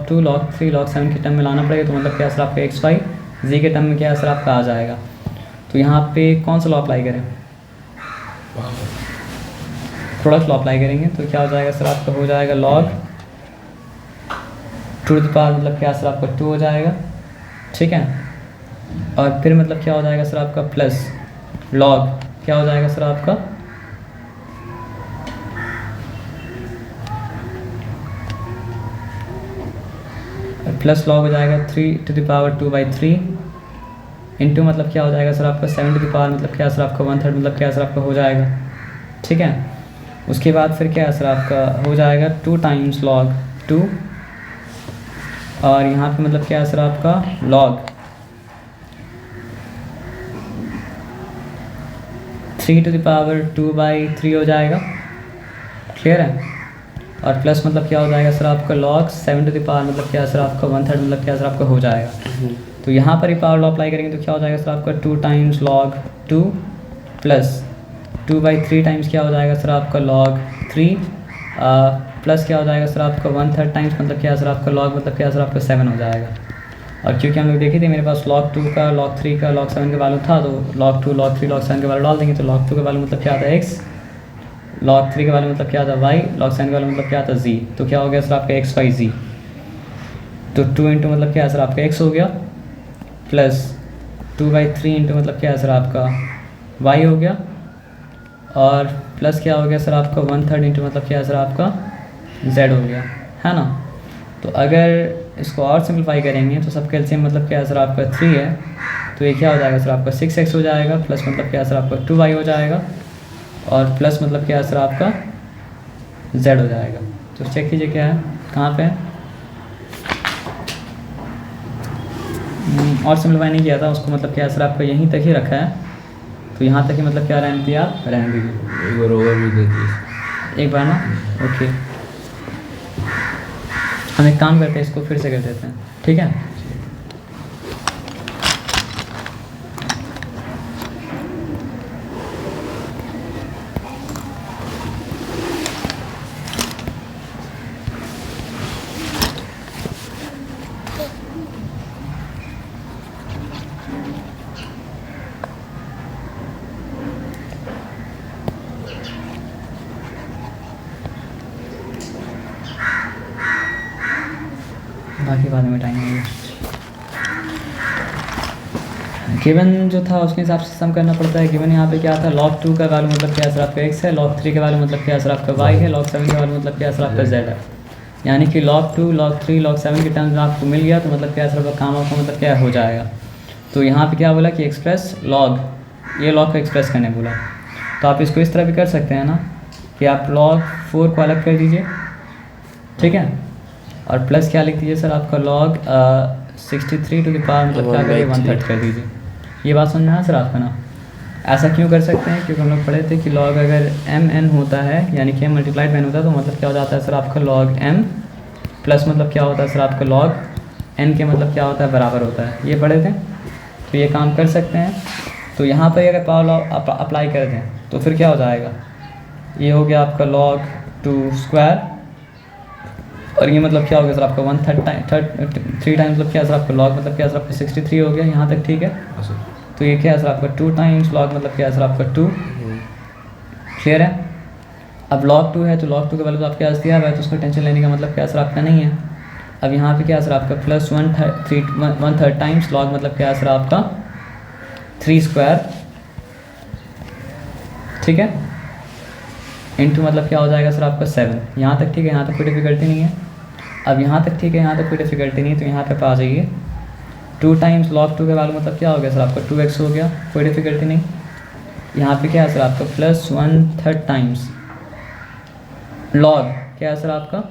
2 log 3 log 7 के टर्म में लाना पड़ेगा। तो मतलब क्या है सर आपका x y z के टर्म में क्या है सर आपका आ जाएगा। तो यहाँ पे कौन सा लॉ अप्लाई करें, प्रोडक्ट लॉ अप्लाई करेंगे। तो क्या हो जाएगा सर आपका हो जाएगा log 2 टू द पावर मतलब क्या सर आपका 2 हो जाएगा ठीक है, और फिर मतलब क्या हो जाएगा सर आपका प्लस log क्या हो जाएगा सर आपका प्लस log हो जाएगा 3 टू द पावर 2/3 इंटू मतलब क्या हो जाएगा सर आपका 7 टू द पावर मतलब क्या सर आपका 1/3 मतलब क्या सर आपका हो जाएगा ठीक है। उसके बाद फिर क्या सर आपका हो जाएगा 2 टाइम्स log 2 और यहाँ पे मतलब क्या है सर आपका log 3 टू द पावर 2/3 हो जाएगा, क्लियर है। और प्लस मतलब क्या हो जाएगा सर आपका log 7 टू द पावर मतलब क्या है सर आपका 1/3 मतलब क्या सर आपका हो जाएगा। तो यहाँ पर ही पावर लॉ अप्लाई करेंगे तो क्या हो जाएगा सर आपका 2 टाइम्स log 2 प्लस 2/3 टाइम्स क्या हो जाएगा सर आपका log 3 प्लस क्या हो जाएगा सर आपका 1/3 टाइम्स मतलब क्या सर आपका log मतलब क्या सर आपका 7 हो जाएगा। और क्योंकि हम लोग देखे थे मेरे पास log 2 का log 3 का log 7 का वैल्यू था, तो log 2 log 3 log 7 का वैल्यू डाल देंगे। तो log 2 का वैल्यू मतलब क्या आता है x, log 3 का वैल्यू मतलब क्या आता है y, log 7 का वैल्यू मतलब क्या आता है z। तो क्या हो गया सर आपका x y z, तो 2 इंटू मतलब क्या है सर आपका x हो गया प्लस 2/3 इंटू मतलब क्या है सर आपका y हो गया और प्लस क्या हो गया सर आपका 1/3 इंटू मतलब क्या है सर आपका z हो गया है ना। तो अगर इसको और सिंप्लीफाई करेंगे तो सब कैल्शियम मतलब क्या है सर आपका 3 है, तो ये क्या हो जाएगा सर आपका 6x हो जाएगा प्लस मतलब क्या है सर आपका 2y हो जाएगा और प्लस मतलब क्या है सर आपका z हो जाएगा। तो चेक कीजिए क्या है कहाँ पे है, और सिंप्लीफाई नहीं किया था उसको मतलब क्या है सर आपका यहीं तक ही रखा है। तो यहाँ तक ही मतलब क्या रहने दिया आप रहने दीजिए, एक बार ओवरव्यू दे दीजिए एक बार ना। ओके हम एक काम करते हैं, इसको फिर से कर देते हैं ठीक है। बाकी बाद में मिटाएंगे। गिवन जो था उसके हिसाब से सम करना पड़ता है। गिवन यहाँ पे क्या था, log 2 का वैल्यू मतलब क्या सर आपका x है, log 3 का वैल्यू मतलब क्या सर आपका y है, log 7 का वैल्यू मतलब क्या सर आपका z है। यानी कि log 2, log 3, log 7 के टर्म्स में आपको मिल गया तो मतलब क्या सर आपका काम आपका मतलब क्या हो जाएगा। तो यहाँ पे क्या बोला कि एक्सप्रेस log, ये log को एक्सप्रेस करने बोला। तो आप इसको इस तरह भी कर सकते हैं ना कि आप log 4 को अलग कर दीजिए, ठीक है, और प्लस क्या लिख दीजिए सर आपका log 63 टू द पावर मतलब क्या करिए 1/3 कर दीजिए। ये बात समझ में आया सर आपका ना। ऐसा क्यों कर सकते हैं, क्योंकि हम लोग पढ़े थे कि log अगर mn होता है यानी कि m मल्टीप्लाइड में n होता है तो मतलब क्या हो जाता है सर आपका log m प्लस मतलब क्या होता है सर आपका log n के मतलब क्या होता है बराबर होता है, ये पढ़े थे। तो ये काम कर सकते हैं। तो यहाँ पर अगर पावर लॉ अप्लाई कर दें तो फिर क्या हो जाएगा, ये हो गया आपका log 2 स्क्वायर और ये मतलब क्या हो गया सर आपका 3 टाइम्स मतलब क्या सर आपका log मतलब क्या सर आपका 63 हो गया, यहाँ तक ठीक है। तो ये क्या है सर आपका 2 टाइम्स log मतलब क्या है सर आपका 2, क्लियर है। अब log 2 है तो log 2 के वैल्यू तो आपके पास दिया हुआ है तो उसको टेंशन लेने का मतलब क्या सर आपका नहीं है। अब यहाँ पे क्या है सर आपका प्लस 1/3 टाइम्स log मतलब क्या है सर आपका 3 स्क्वायर, ठीक है, इनटू मतलब क्या हो जाएगा सर आपका 7। यहाँ तक ठीक है, यहाँ तक कोई डिफिकल्टी नहीं है। अब यहाँ तक ठीक है, यहाँ तक कोई डिफिकल्टी नहीं है। तो यहाँ पे आ जाइए 2 टाइम्स log 2 का वैल्यू मतलब क्या हो गया सर आपका 2x हो गया, कोई डिफिकल्टी नहीं। यहाँ पे क्या है सर आपका प्लस 1/3 टाइम्स log क्या है सर आपका,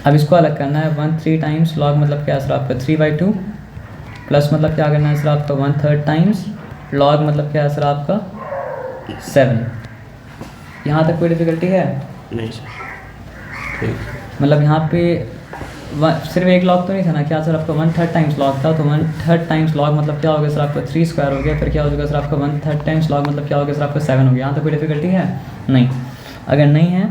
अब इसको अलग करना है 1/3 टाइम्स log मतलब क्या है सर आपका 3/2 प्लस मतलब क्या करना है सर आपका 1/3 टाइम्स log मतलब क्या है सर आपका 7। यहाँ तक कोई डिफिकल्टी है नहीं सर, ठीक। मतलब यहाँ पे सिर्फ एक log तो नहीं था ना, क्या सर आपका 1/3 टाइम्स log था, तो 1/3 टाइम्स log मतलब क्या हो गया सर आपका 3 स्क्वायर हो गया, फिर क्या हो जाएगा सर आपका 1/3 टाइम्स log मतलब क्या हो गया सर आपका 7 हो गया। यहाँ तक कोई डिफिकल्टी है नहीं। अगर नहीं है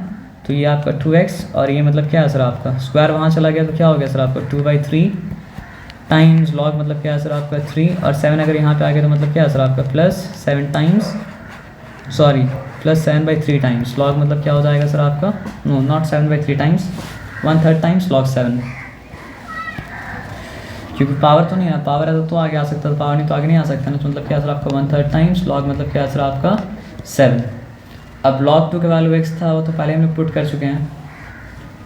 तो ये आपका 2x और ये मतलब क्या है सर आपका स्क्वायर वहाँ चला गया तो क्या हो गया सर आपका 2/3 टाइम्स log मतलब क्या है सर आपका 3 और 7 अगर यहाँ पे आ गया तो मतलब क्या है सर आपका plus 7 times, sorry plus 7/3 times log मतलब क्या हो जाएगा सर आपका, no not 7/3 times 1/3 times log 7, क्योंकि पावर तो नहीं है, पावर है तो आगे आ सकता है, पावर नहीं तो आगे नहीं आ सकता ना। तो मतलब क्या सर आपका 1/3 टाइम्स log मतलब क्या सर आपका 7। अब log 2 का वैल्यू x था वो तो पहले हम लोग पुट कर चुके हैं,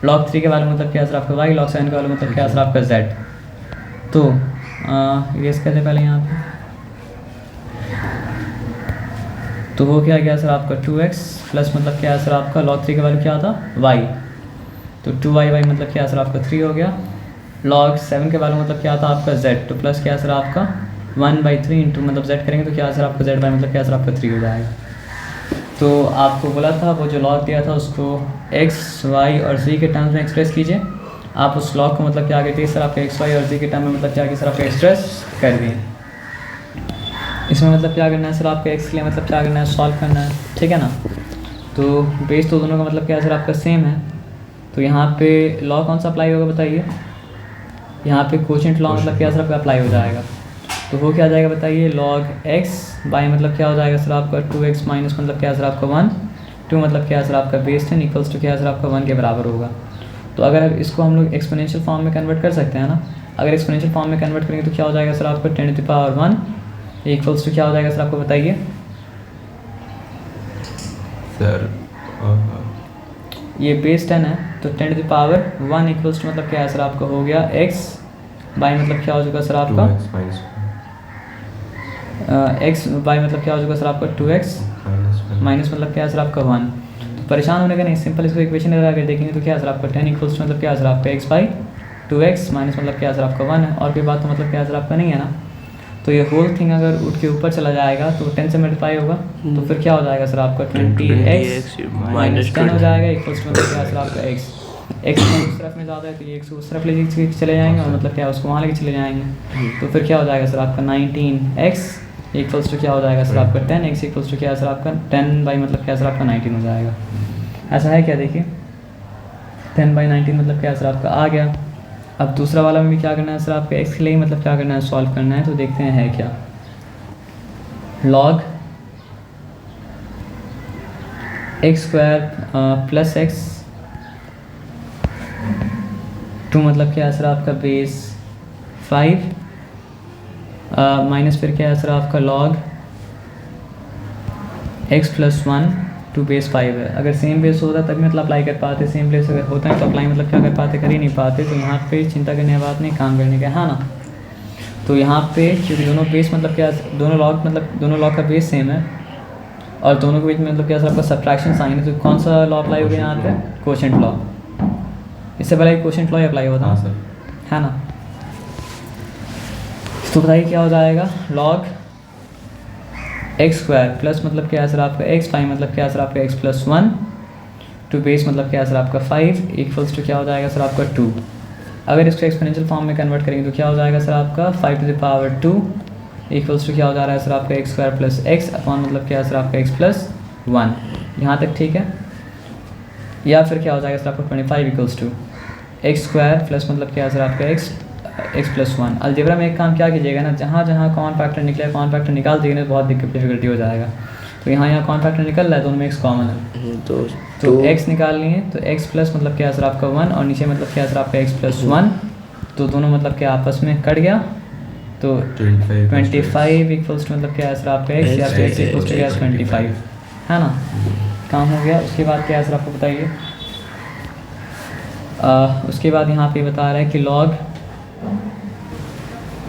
log 3 का वैल्यू मतलब क्या सर आपका y, log 7 का वैल्यू मतलब क्या सर आपका z। तो इरेज कर दे पहले यहाँ पे, तो वो क्या गया सर आपका 2x प्लस मतलब क्या है सर आपका log 3 का वैल्यू क्या था y, तो 2y मतलब क्या है सर आपका 3 हो गया, log 7 का वैल्यू मतलब क्या था आपका z, तो प्लस क्या है सर आपका 1/3 इंटू मतलब z करेंगे तो क्या है सर आपका z बाई मतलब क्या है सर आपका 3 हो जाएगा। तो आपको बोला था वो जो log दिया था उसको x, y और z के टर्म्स में एक्सप्रेस कीजिए। आप उस log को मतलब क्या कहते हैं सर आपके x, y और z के टर्म में मतलब क्या कि सर आपका एक्सप्रेस कर दिए। इसमें मतलब क्या करना है सर आपका x के लिए मतलब क्या करना है, सॉल्व करना है, ठीक है ना। तो बेस तो दोनों का मतलब क्या है सर आपका सेम है। तो यहाँ पे लॉ कौन सा अप्लाई होगा बताइए, यहाँ पे कोशेंट लॉ मतलब क्या सर आपका अप्लाई हो जाएगा। तो वो क्या आ जाएगा बताइए, log x बाई मतलब क्या हो जाएगा सर आपका 2x माइनस मतलब क्या सर आपका 1, 2 मतलब क्या सर आपका बेस 10 इक्वल्स टू क्या सर आपका 1 के बराबर होगा। तो अगर इसको हम लोग एक्सपोनेंशियल फॉर्म में कन्वर्ट कर सकते हैं ना, अगर एक्सपोनेंशियल फॉर्म में कन्वर्ट करेंगे तो क्या हो जाएगा सर आपका 10 to the power 1 equals to क्या हो जाएगा सर आपको बताइए सर। ये बेस 10 है तो 10 to the power 1 equals to मतलब क्या है सर आपका हो गया x बाई मतलब क्या हो चुका सर आपका 2x माइनस x बाई मतलब क्या हो चुका सर आपका 2x माइनस मतलब क्या है सर आपका 1। तो परेशान होने का नहीं, सिंपल इसको इक्वेशन अगर देखेंगे तो क्या है सर आपका 10 इक्वल्स टू मतलब क्या है सर आपका x बाई 2x माइनस मतलब क्या है सर आपका 1 है, और कोई बात तो मतलब क्या है सर आपका नहीं है ना। तो ये होल थिंग अगर उठ के ऊपर चला जाएगा तो 10 से मल्टीप्लाई होगा तो फिर क्या हो जाएगा सर आपका 20x माइनस 10 हो जाएगा इक्वल्स टू मतलब क्या है सर आपका x उस तरफ में ज़्यादा है तो ये x उस तरफ लेके चले जाएंगे और मतलब क्या है उसको वहाँ लेके चले जाएंगे। तो फिर क्या हो जाएगा सर आपका 19x इक्वल्स टू क्या हो जाएगा सर आपका 10x इक्वल्स टू क्या है सर आपका 10 बाई मतलब क्या है सर आपका 19 हो जाएगा। ऐसा है क्या, देखिए 10 बाई 19 मतलब क्या है सर आपका आ गया। अब दूसरा वाला में भी क्या करना है सर आपका x के लिए मतलब क्या करना है, सॉल्व करना है। तो देखते हैं है क्या, log x square plus x 2 मतलब क्या है सर आपका बेस 5 माइनस फिर क्या है सर आपका log x plus 1 to base 5 है। अगर सेम बेस होता तभी मतलब अप्लाई कर पाते, सेम बेस अगर होता है तो अप्लाई मतलब क्या कर पाते, कर ही नहीं पाते। तो यहाँ पे चिंता करने की बात नहीं, काम करने का, हाँ ना। तो यहाँ पे क्योंकि दोनों बेस मतलब क्या, दोनों लॉग का बेस सेम है और दोनों के बीच में मतलब क्या सर आपका सब्ट्रैक्शन साइन है, तो कौन सा लॉ अप्लाई हो गया यहाँ पे, कोशेंट लॉ। इससे पहले कोशेंट लॉ ही अप्लाई होता हाँ सर। है ना। तो बताइए क्या हो जाएगा, लॉग एक्स स्क्वायर प्लस मतलब क्या है सर आपका एक्स 5 मतलब क्या है सर आपका एक्स प्लस 1 टू बेस मतलब क्या है सर आपका 5 इक्वल्स टू क्या हो जाएगा सर आपका 2। अगर इसको एक्सपोनेंशियल फॉर्म में कन्वर्ट करेंगे तो क्या हो जाएगा सर आपका 5 to the power 2 equals to क्या हो जा रहा है सर आपका X square plus X upon मतलब क्या है सर आपका एक्स प्लस 1। यहाँ तक ठीक है। या फिर क्या हो जाएगा सर आपका 25 equals to X square plus मतलब क्या है सर आपका एक्स प्लस 1। अलजेब्रा में एक काम क्या कीजिएगा ना, जहाँ जहाँ कॉमन फैक्टर निकले कॉमन फैक्टर निकाल दीजिएगा, बहुत डिफिकल्टी हो जाएगा। तो यहाँ कॉमन फैक्टर निकल रहा है, दोनों में एक्स कॉमन है तो एक्स निकाल लिए, तो एक्स प्लस मतलब क्या है सर आपका 1 और नीचे मतलब क्या है सर आपका एक्स प्लस 1, तो दोनों मतलब क्या आपस में कट गया। तो 25 इक्वल्स टू मतलब क्या है सर आपका एक्स या फिर एक्स इक्वल्स टू क्या है 25, है ना। काम हो गया। उसके बाद क्या है सर आपको बताइए, उसके बाद यहाँ पे बता रहा है कि लॉग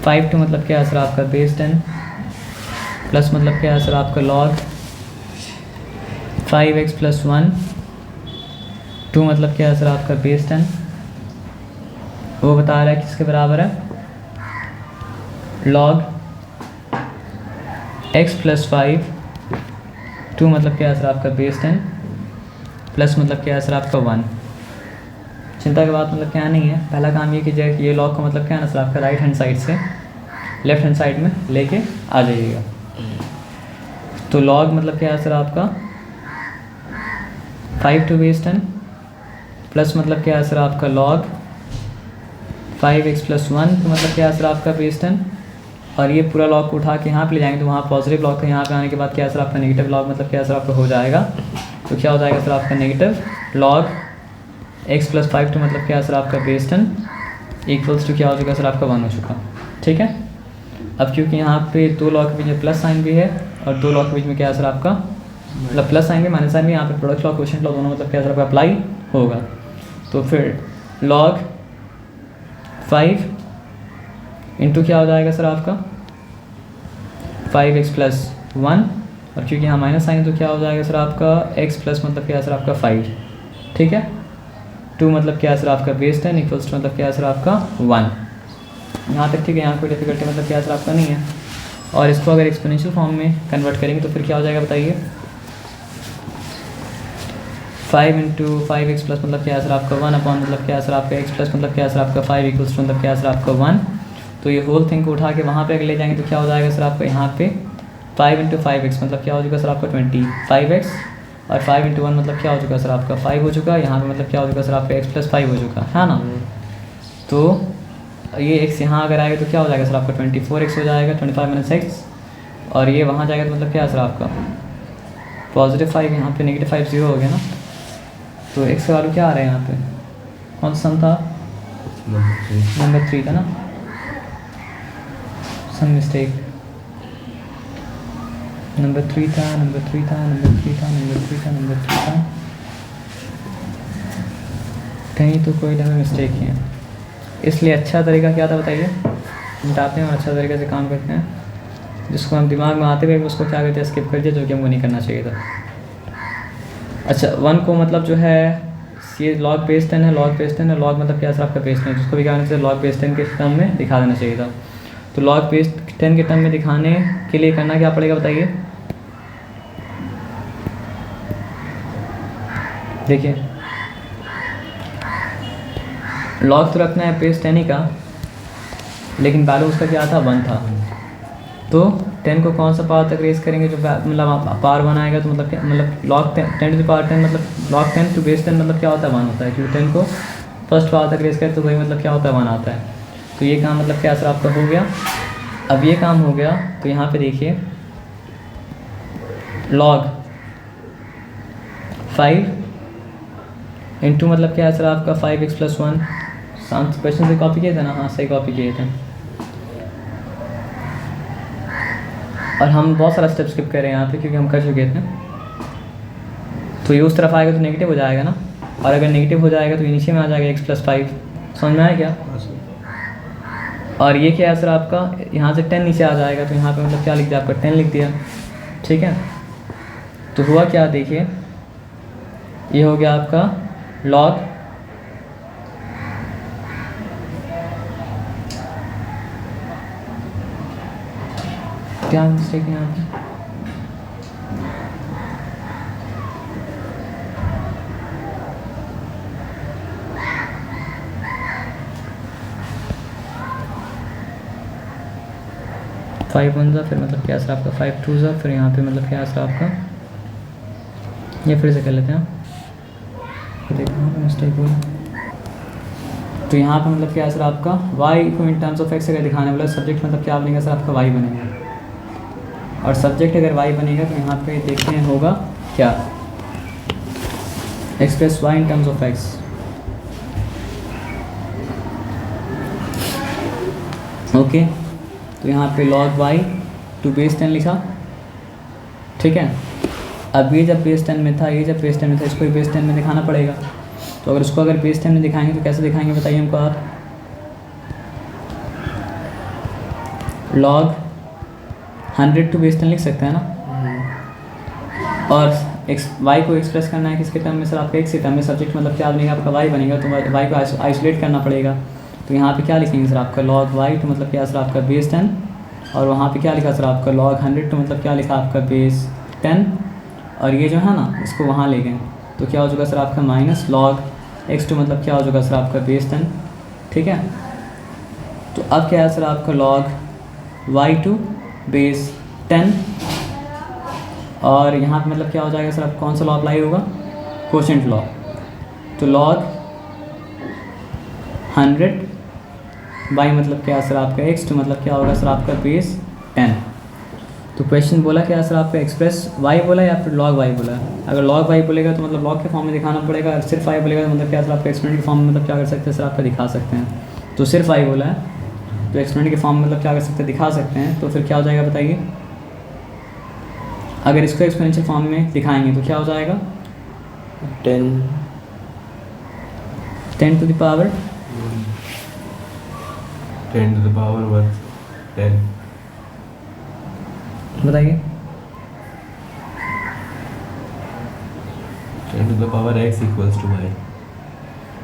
5 टू मतलब क्या है सर आपका बेस 10 प्लस मतलब क्या है सर आपका लॉग 5x प्लस 1 टू मतलब क्या है सर आपका बेस 10, वो बता रहा है किसके बराबर है, लॉग x प्लस 5 टू मतलब क्या है सर आपका बेस 10 प्लस मतलब क्या है सर आपका 1। चिंता की बात मतलब क्या नहीं है, पहला काम ये कीजिएगा कि ये लॉग का मतलब क्या है ना सर आपका राइट हैंड साइड से लेफ्ट हैंड साइड में लेके आ जाइएगा। तो लॉग मतलब क्या है सर आपका 5 टू बेस 10 प्लस मतलब क्या है सर आपका लॉग 5x प्लस 1 तो मतलब क्या है सर आपका बेस 10, और ये पूरा लॉग को उठा के यहाँ पे ले जाएंगे तो वहाँ पॉजिटिव लॉग था, यहाँ पे आने के बाद क्या है सर आपका नेगेटिव लॉग मतलब क्या है सर आपका हो जाएगा। तो क्या हो जाएगा सर आपका negative log x plus 5 to मतलब क्या है सर आपका बेस 10 इक्वल्स टू क्या हो चुका सर आपका 1 हो चुका। ठीक है। अब क्योंकि यहाँ पे दो लॉग के बीच में प्लस साइन भी है और दो लॉग के बीच में क्या है सर आपका मतलब प्लस साइन भी माइनस साइन भी, यहाँ पे प्रोडक्ट लॉ क्वोशिएंट लॉ दोनों मतलब क्या है सर आपका अप्लाई होगा। तो फिर लॉग 5 इंटू क्या हो जाएगा सर आपका 5x प्लस 1 और क्योंकि यहाँ माइनस साइन तो क्या हो जाएगा सर आपका x प्लस मतलब क्या है सर आपका 5। ठीक है। 2 मतलब क्या है सर आपका बेस 10 इक्वल्स टू मतलब क्या है सर आपका 1। यहाँ तक ठीक है, यहाँ कोई डिफिकल्टी मतलब क्या है सर आपका नहीं है। और इसको अगर एक्सपोनेंशियल फॉर्म में कन्वर्ट करेंगे तो फिर क्या हो जाएगा बताइए, 5 इंटू 5x प्लस मतलब क्या है सर आपका 1 अपॉन मतलब क्या है सर आपका x प्लस मतलब क्या है सर आपका 5 इक्वल्स टू मतलब क्या है सर आपका 1। तो ये होल थिंग को उठा के वहाँ पे अगर ले जाएंगे तो क्या हो जाएगा सर आपका यहाँ पे 5 इंटू 5x मतलब क्या हो चुका सर आपका 25x और 5 इंटू 1 मतलब क्या हो चुका सर आपका 5 हो चुका। यहाँ पे मतलब क्या हो चुका सर आपका x प्लस 5 हो चुका है ना। तो ये x यहाँ अगर आएगा तो क्या हो जाएगा सर आपका 24x हो जाएगा, 25 माइनस x, और ये वहाँ जाएगा तो मतलब क्या है सर आपका पॉजिटिव 5, यहाँ पे नेगेटिव 5 0 हो गया ना। तो x का वैल्यू क्या आ रहा है यहाँ पे, कौन सा सम था, नंबर 3 था ना, सम मिस्टेक, नंबर 3 था, नंबर 3 था, नंबर 3 था, नंबर 3 था, नंबर 3 था, कहीं तो कोई नंबर मिस्टेक ही है। इसलिए अच्छा तरीका क्या था बताइए, मिटाते हैं और अच्छा तरीके से काम करते हैं, जिसको हम दिमाग में आते हुए उसको क्या कहते हैं स्किप कर दिया, जो कि हमको नहीं करना चाहिए था। अच्छा 1 को मतलब जो है ये लॉग बेस 10 है, लॉग बेस 10 है, लॉग मतलब क्या सर आपका बेस 10, जिसको भी क्या चाहिए लॉग बेस 10 के टर्म में दिखा देना चाहिए था। तो लॉग बेस 10 के टर्म में दिखाने के लिए करना क्या पड़ेगा बताइए, देखिए लॉग तो रखना है बेस 10 ही का, लेकिन वैल्यू उसका क्या था 1 था। तो 10 को कौन सा पावर तक रेस करेंगे, जो मतलब पावर 1 आएगा तो मतलब क्या मतलब लॉग 10 टू पावर 10 मतलब लॉग 10 टू बेस 10 मतलब क्या होता है 1 होता है, क्योंकि 10 को फर्स्ट पावर तक रेस करें तो वही मतलब क्या होता है 1 आता है। तो ये काम मतलब क्या सर आपका हो गया। अब ये काम हो गया तो यहाँ पे देखिए लॉग 5 इंटू मतलब क्या है सर आपका 5x प्लस 1 क्वेश्चन से कॉपी किए थे ना? हाँ सही कॉपी किए थे। और हम बहुत सारा स्टेप स्किप कर रहे हैं यहाँ पे क्योंकि हम कर चुके थे। तो ये उस तरफ आएगा तो नेगेटिव हो जाएगा ना, और अगर नेगेटिव हो जाएगा तो ये नीचे में आ जाएगा x+5। समझ में आया क्या? और ये क्या है सर आपका, यहाँ से 10 नीचे आ जाएगा तो यहाँ पे मतलब क्या लिख दिया आपका 10 लिख दिया। ठीक है, तो हुआ क्या देखिए, ये हो गया आपका log क्या मिस्टेक है यहाँ पे, फाइव वन ज़ा, फिर मतलब क्या सर आपका 5 2 ज़ा, फिर यहाँ पे मतलब क्या सर आपका, ये फिर से कर लेते हैं। देखो मिस्टेक हुई, तो यहाँ पे मतलब क्या सर आपका y को इन टर्म्स ऑफ x अगर दिखाने वाला सब्जेक्ट मतलब क्या बनेगा सर आपका y बनेगा, और सब्जेक्ट अगर y बनेगा तो यहाँ पे देखते हैं होगा क्या, express y in terms of x। Okay, तो यहाँ पे log y टू बेस 10 लिखा। ठीक है, अब ये जब बेस 10 में था, ये जब बेस 10 में था, इसको बेस 10 में दिखाना पड़ेगा। तो अगर इसको अगर बेस 10 में दिखाएंगे तो कैसे दिखाएंगे बताइए हमको आप, log 100 टू बेस 10 लिख सकते हैं ना। और y को एक्सप्रेस करना है किसके टर्म में सर आपका x के टर्म में, सब्जेक्ट मतलब क्या बनेगा आपका y बनेगा, तो y को आइसोलेट करना पड़ेगा। तो यहाँ पे क्या लिखेंगे सर आपका log y तो मतलब क्या सर आपका बेस 10, और वहाँ पे क्या लिखा सर आपका log 100 तो मतलब क्या लिखा आपका बेस 10, और ये जो है ना इसको वहाँ ले गए तो क्या हो जाएगा सर आपका माइनस log x टू मतलब क्या हो जाएगा सर आपका बेस 10। ठीक है, तो अब क्या है सर आपका log y टू बेस 10, और यहाँ पे मतलब क्या हो जाएगा सर आप कौन सा लॉ अप्लाई होगा, कोशेंट लॉ। तो log 100 बाई मतलब क्या सर आपका x टू मतलब क्या होगा सर आपका बेस 10। तो क्वेश्चन बोला क्या सर आपका एक्सप्रेस y बोला या फिर log y बोला। अगर log y बोलेगा तो मतलब log के फॉर्म में दिखाना पड़ेगा, अगर सिर्फ y बोलेगा तो मतलब क्या सर आपका एक्सपेरेंट के फॉर्म में मतलब क्या कर सकते हैं सर आपका दिखा सकते हैं। तो सिर्फ y बोला है तो एक्सपेरेंट के फॉर्म में मतलब क्या कर सकते हैं दिखा सकते हैं, तो फिर क्या हो जाएगा बताइए, अगर इसको एक्सपोनेंशियल फॉर्म में दिखाएंगे तो क्या हो जाएगा 10 to the power 10 to the power what? 10. बताइए 10 to the power x equals to y.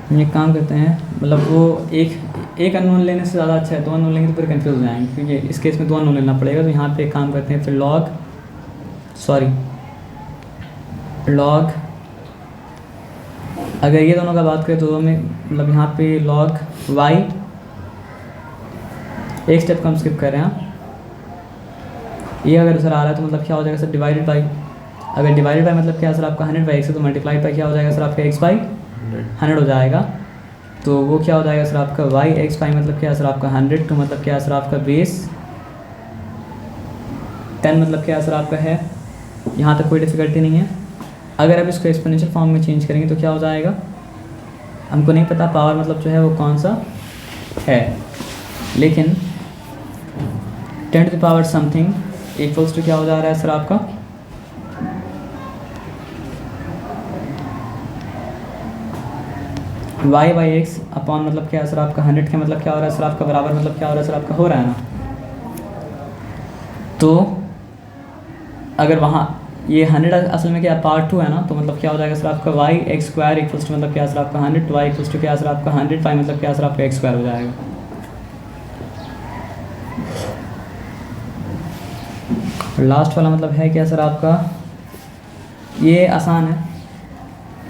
हम एक काम करते हैं, मतलब वो एक अननोन लेने से ज़्यादा अच्छा है, दो अननोन लेंगे तो फिर कंफ्यूज हो जाएंगे, क्योंकि इस केस में दो अननोन लेना पड़ेगा। तो यहाँ पे एक काम करते हैं फिर log अगर ये दोनों का बात करें तो हमें मतलब यहाँ पे log y, एक स्टेप कम स्किप कर रहे हैं। ये अगर सर आ रहा है तो मतलब क्या हो जाएगा सर डिवाइडेड बाई, अगर डिवाइडेड बाई मतलब क्या सर आपका 100/x है तो मल्टीप्लाइड बाई क्या हो जाएगा सर आपका x/100 हो जाएगा। तो वो क्या हो जाएगा सर आपका y x बाई मतलब क्या सर आपका 100 तो मतलब क्या सर आपका बेस 10 मतलब क्या सर आपका है। यहाँ तक कोई डिफ़िकल्टी नहीं है। अगर अब इसको एक्सपोनेंशियल फॉर्म में चेंज करेंगे तो क्या हो जाएगा, हमको नहीं पता पावर मतलब जो है वो कौन सा है, लेकिन 10 to the power something equals to क्या हो जा रहा है सर आपका y बाई एक्स अपॉन मतलब क्या है सर आपका 100 के मतलब क्या हो रहा है सर आपका बराबर मतलब क्या हो रहा है सर आपका हो रहा है ना। तो अगर वहाँ ये 100 असल में क्या पार्ट 2 है ना, तो मतलब क्या हो जाएगा सर आपका y X square equals to मतलब क्या सर आपका 100 y इक्वल्स टू क्या सर आपका 100 y मतलब क्या सर आपका एक्स स्क्वायर हो जाएगा। लास्ट वाला मतलब है क्या सर आपका, ये आसान है,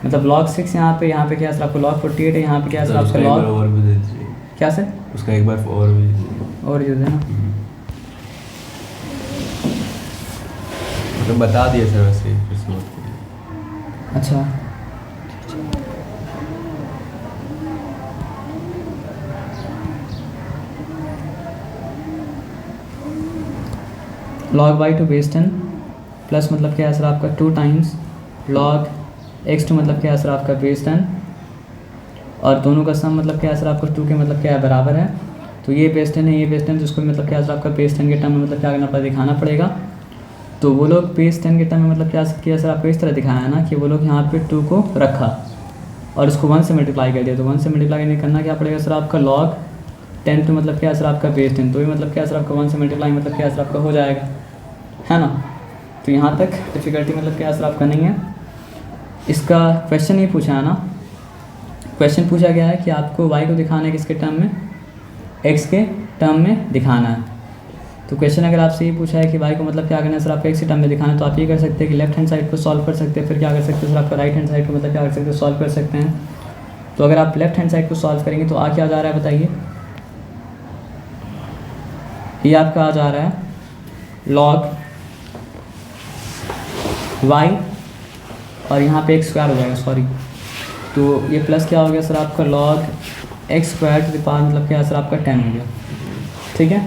मतलब log 6 यहाँ पे क्या सर आपका log 48 है, यहाँ पे क्या सर आपका log और भी दे दीजिए, क्या सर उसका एक बार और भी दीजिए। और यूज़ है ना, मतलब बता दिए सर वैसे फिर से नोट करिए। अच्छा log y to base 10 plus मतलब क्या है सर आपका 2 टाइम्स log x टू मतलब क्या है सर आपका बेस 10 और दोनों का सम मतलब क्या है सर आपका 2 के मतलब क्या है बराबर है। तो ये बेस 10 है, ये बेस 10, जिसको मतलब क्या है सर आपका बेस 10 के टर्म में मतलब क्या करना पड़ेगा, दिखाना पड़ेगा। तो वो लोग बेस 10 के टर्म में मतलब क्या किया सर आपको इस तरह दिखाया है ना कि वो लोग यहाँ पे 2 को रखा और उसको 1 से मल्टीप्लाई कर दिया। तो 1 से मल्टीप्लाई करना क्या पड़ेगा सर आपका log 10 तो मतलब क्या है सर आपका बेस 10, तो ये मतलब क्या है सर आपका 1 से मल्टीप्लाई मतलब क्या है सर आपका हो जाएगा, है ना। तो यहाँ तक डिफ़िकल्टी मतलब क्या है सर आपका नहीं है। इसका क्वेश्चन ये पूछा है ना, क्वेश्चन पूछा गया है कि आपको y को दिखाना है किसके टर्म में, x के टर्म में दिखाना है। तो क्वेश्चन अगर आपसे ये पूछा है कि y को मतलब क्या करना है सर आपको x के टर्म में दिखाना है, तो आप ये कर सकते हैं कि लेफ्ट हैंड साइड को सॉल्व कर सकते हैं, फिर क्या कर सकते हैं सर आपका राइट हैंड साइड को मतलब क्या कर सकते हैं, सॉल्व कर सकते हैं। तो अगर आप लेफ्ट हैंड साइड को सॉल्व करेंगे तो आ क्या जा रहा है बताइए, ये आपका आ जा रहा है log y और यहाँ पे x स्क्वायर हो जाएगा, सॉरी। तो ये प्लस क्या हो गया सर आपका log x square to the power मतलब क्या है सर आपका 10 हो गया, ठीक है।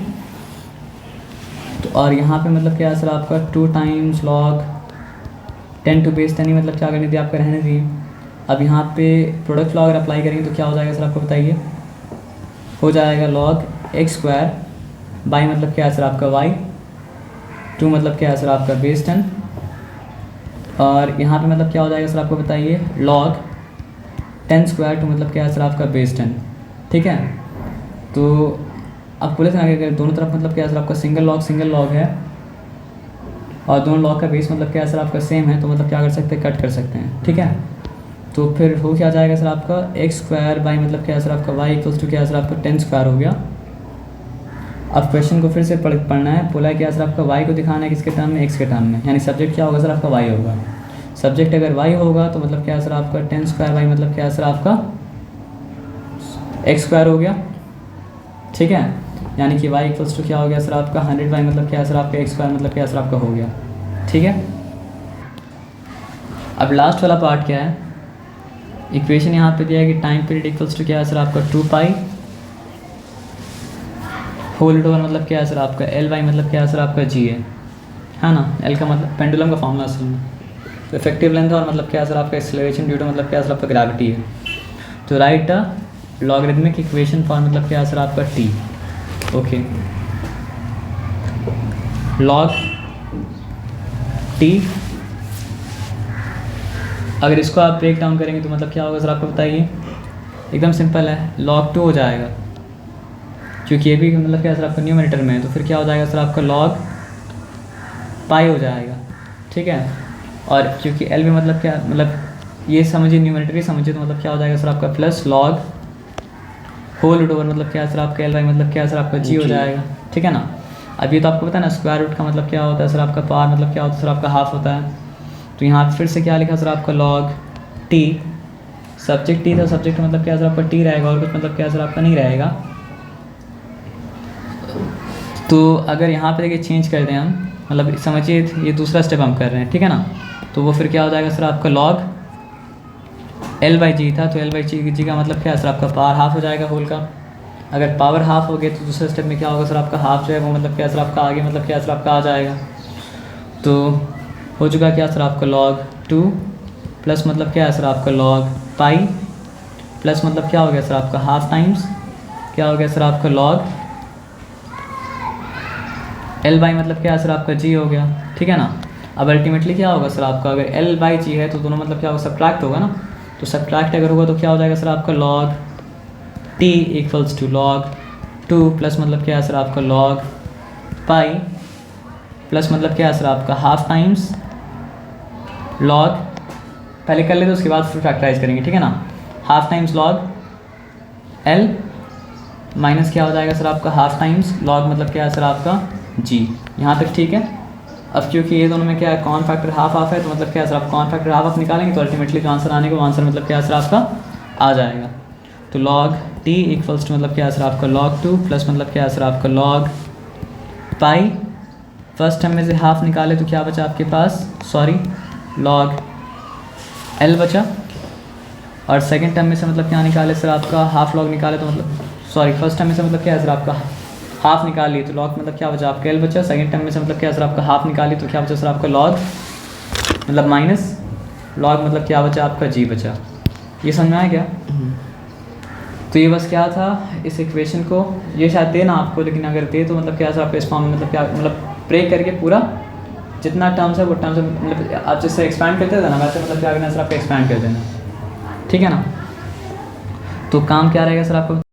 तो और यहाँ पे मतलब क्या है सर आपका 2 टाइम्स log 10 टू बेस 10 ही मतलब क्या करनी थी आपका, रहने दी। अब यहाँ पे प्रोडक्ट लॉ अगर अप्लाई करेंगे तो क्या हो जाएगा सर आपको बताइए, हो जाएगा log x स्क्वायर बाई मतलब क्या है सर आपका y, 2 मतलब क्या है सर आपका बेस 10, और यहाँ पे मतलब क्या हो जाएगा सर आपको बताइए log 10 स्क्वायर टू मतलब क्या है सर आपका बेस 10, ठीक है। तो अब बोले थे अगर दोनों तरफ मतलब क्या है सर आपका सिंगल लॉग है और दोनों लॉग का बेस मतलब क्या है सर आपका सेम है, तो मतलब क्या कर सकते हैं, कट कर सकते हैं, ठीक है। तो फिर हो क्या जाएगा सर आपका x स्क्वायर बाई मतलब क्या है सर आपका y इक्वल्स टू क्या है सर आपका 10 स्क्वायर हो गया। अब क्वेश्चन को फिर से पढ़ना है, बोला क्या सर आपका y को दिखाना है किसके टर्म में, x के टर्म में, यानी सब्जेक्ट क्या होगा सर आपका y होगा। सब्जेक्ट अगर y होगा तो मतलब क्या है सर आपका 10 स्क्वायर बाई मतलब क्या है सर आपका x स्क्वायर हो गया, ठीक है। यानी कि y इक्वल्स टू क्या हो गया सर आपका 100 बाई मतलब क्या है सर आपका x स्क्वायर मतलब क्या है सर आपका हो गया, ठीक है। अब लास्ट वाला पार्ट क्या है, इक्वेशन यहाँ पे दिया है कि टाइम पीरियड इक्वल्स टू क्या है सर आपका 2 पाई होल ओवर मतलब क्या है सर आपका L बाई मतलब क्या है सर आपका G है ना। L का मतलब पेंडुलम का फॉर्मूला असल में, तो इफेक्टिव लेंथ और मतलब क्या है सर आपका एक्सेलरेशन ड्यू टू मतलब क्या है सर आपका ग्रेविटी है। तो right a logarithmic equation for मतलब क्या है सर आपका t, ओके। log t, अगर इसको आप ब्रेक डाउन करेंगे तो मतलब क्या होगा सर आपको बताइए, एकदम सिंपल है, log 2 हो जाएगा, क्योंकि ये भी मतलब क्या सर आपका न्यूमरेटर में है, तो फिर क्या हो जाएगा सर आपका log पाई हो जाएगा, ठीक है। और क्योंकि L भी मतलब क्या मतलब ये समझिए न्यूमरेटर ही समझिए, तो मतलब क्या हो जाएगा सर आपका plus log whole root over मतलब क्या है सर आपका L बाई मतलब क्या है सर आपका G हो जाएगा, ठीक है ना। अब ये तो आपको पता है ना, स्क्वायर रूट का मतलब क्या होता है सर आपका पावर मतलब क्या होता है सर आपका हाफ होता है। तो यहाँ फिर से क्या लिखा सर आपका log t, सब्जेक्ट t था, सब्जेक्ट मतलब क्या सर आपका t रहेगा और कुछ मतलब क्या सर आपका नहीं रहेगा। तो अगर यहाँ पे देखिए चेंज कर दें हम, मतलब समझिए ये दूसरा स्टेप हम कर रहे हैं, ठीक है ना। तो वो फिर क्या हो जाएगा सर आपका log L बाई जी था, तो L बाई जी का मतलब क्या है सर आपका पावर हाफ हो जाएगा होल का। अगर पावर हाफ हो गया तो दूसरे स्टेप में क्या होगा सर आपका हाफ जो है वो मतलब क्या सर आपका आगे मतलब क्या सर आपका आ जाएगा। तो हो चुका क्या सर आपका log 2 प्लस मतलब क्या है सर आपका log पाई प्लस मतलब क्या हो गया सर आपका हाफ टाइम्स क्या हो गया सर आपका log L बाई मतलब क्या है सर आपका G हो गया, ठीक है ना। अब अल्टीमेटली क्या होगा सर आपका, अगर L बाई G है तो दोनों मतलब क्या होगा, सब्ट्रैक्ट होगा ना। तो सब्ट्रैक्ट अगर होगा तो क्या हो जाएगा सर आपका log t equals to log 2 plus मतलब क्या है सर आपका log पाई प्लस मतलब क्या है सर आपका हाफ टाइम्स log, पहले कर लेते उसके बाद फिर फैक्टराइज करेंगे, ठीक है ना। Half times log L minus क्या हो जाएगा सर आपका हाफ टाइम्स log मतलब क्या है सर आपका G, यहाँ तक ठीक है। अब क्योंकि ये दोनों में क्या है कॉन फैक्टर हाफ हाफ है, तो मतलब क्या है सर आप कॉन फैक्टर हाफ निकालेंगे तो अल्टीमेटली जो आंसर आने को आंसर मतलब क्या है सर आपका आ जाएगा। तो log t इक्वल्स टू मतलब क्या है सर आपका log 2 प्लस मतलब क्या है सर आपका log पाई, फर्स्ट टर्म में से हाफ निकाले तो क्या बचा आपके पास, सॉरी log L बचा, और सेकंड टर्म में से मतलब क्या निकाले सर आपका हाफ log निकाले तो मतलब सॉरी फर्स्ट टर्म में से मतलब क्या है सर आपका हाफ निकाल लिए तो log मतलब क्या बचा आपका L बचा, सेकंड टर्म में से मतलब क्या सर आपका हाफ निकाली तो क्या बचा सर आपका log मतलब माइनस log मतलब क्या बचा आपका G बचा। ये समझ में आया क्या? तो ये बस क्या था इस इक्वेशन को, ये शायद थे ना आपको, लेकिन अगर थे तो मतलब क्या सर आपको इस फॉर्म में मतलब क्या मतलब ब्रेक करके पूरा जितना टर्म्स है वो टर्म्स मतलब आप जिससे एक्सपैंड करते थे ना वैसे मतलब क्या करना है सर आपको एक्सपैंड कर देना, ठीक है ना। तो काम क्या रहेगा सर आपको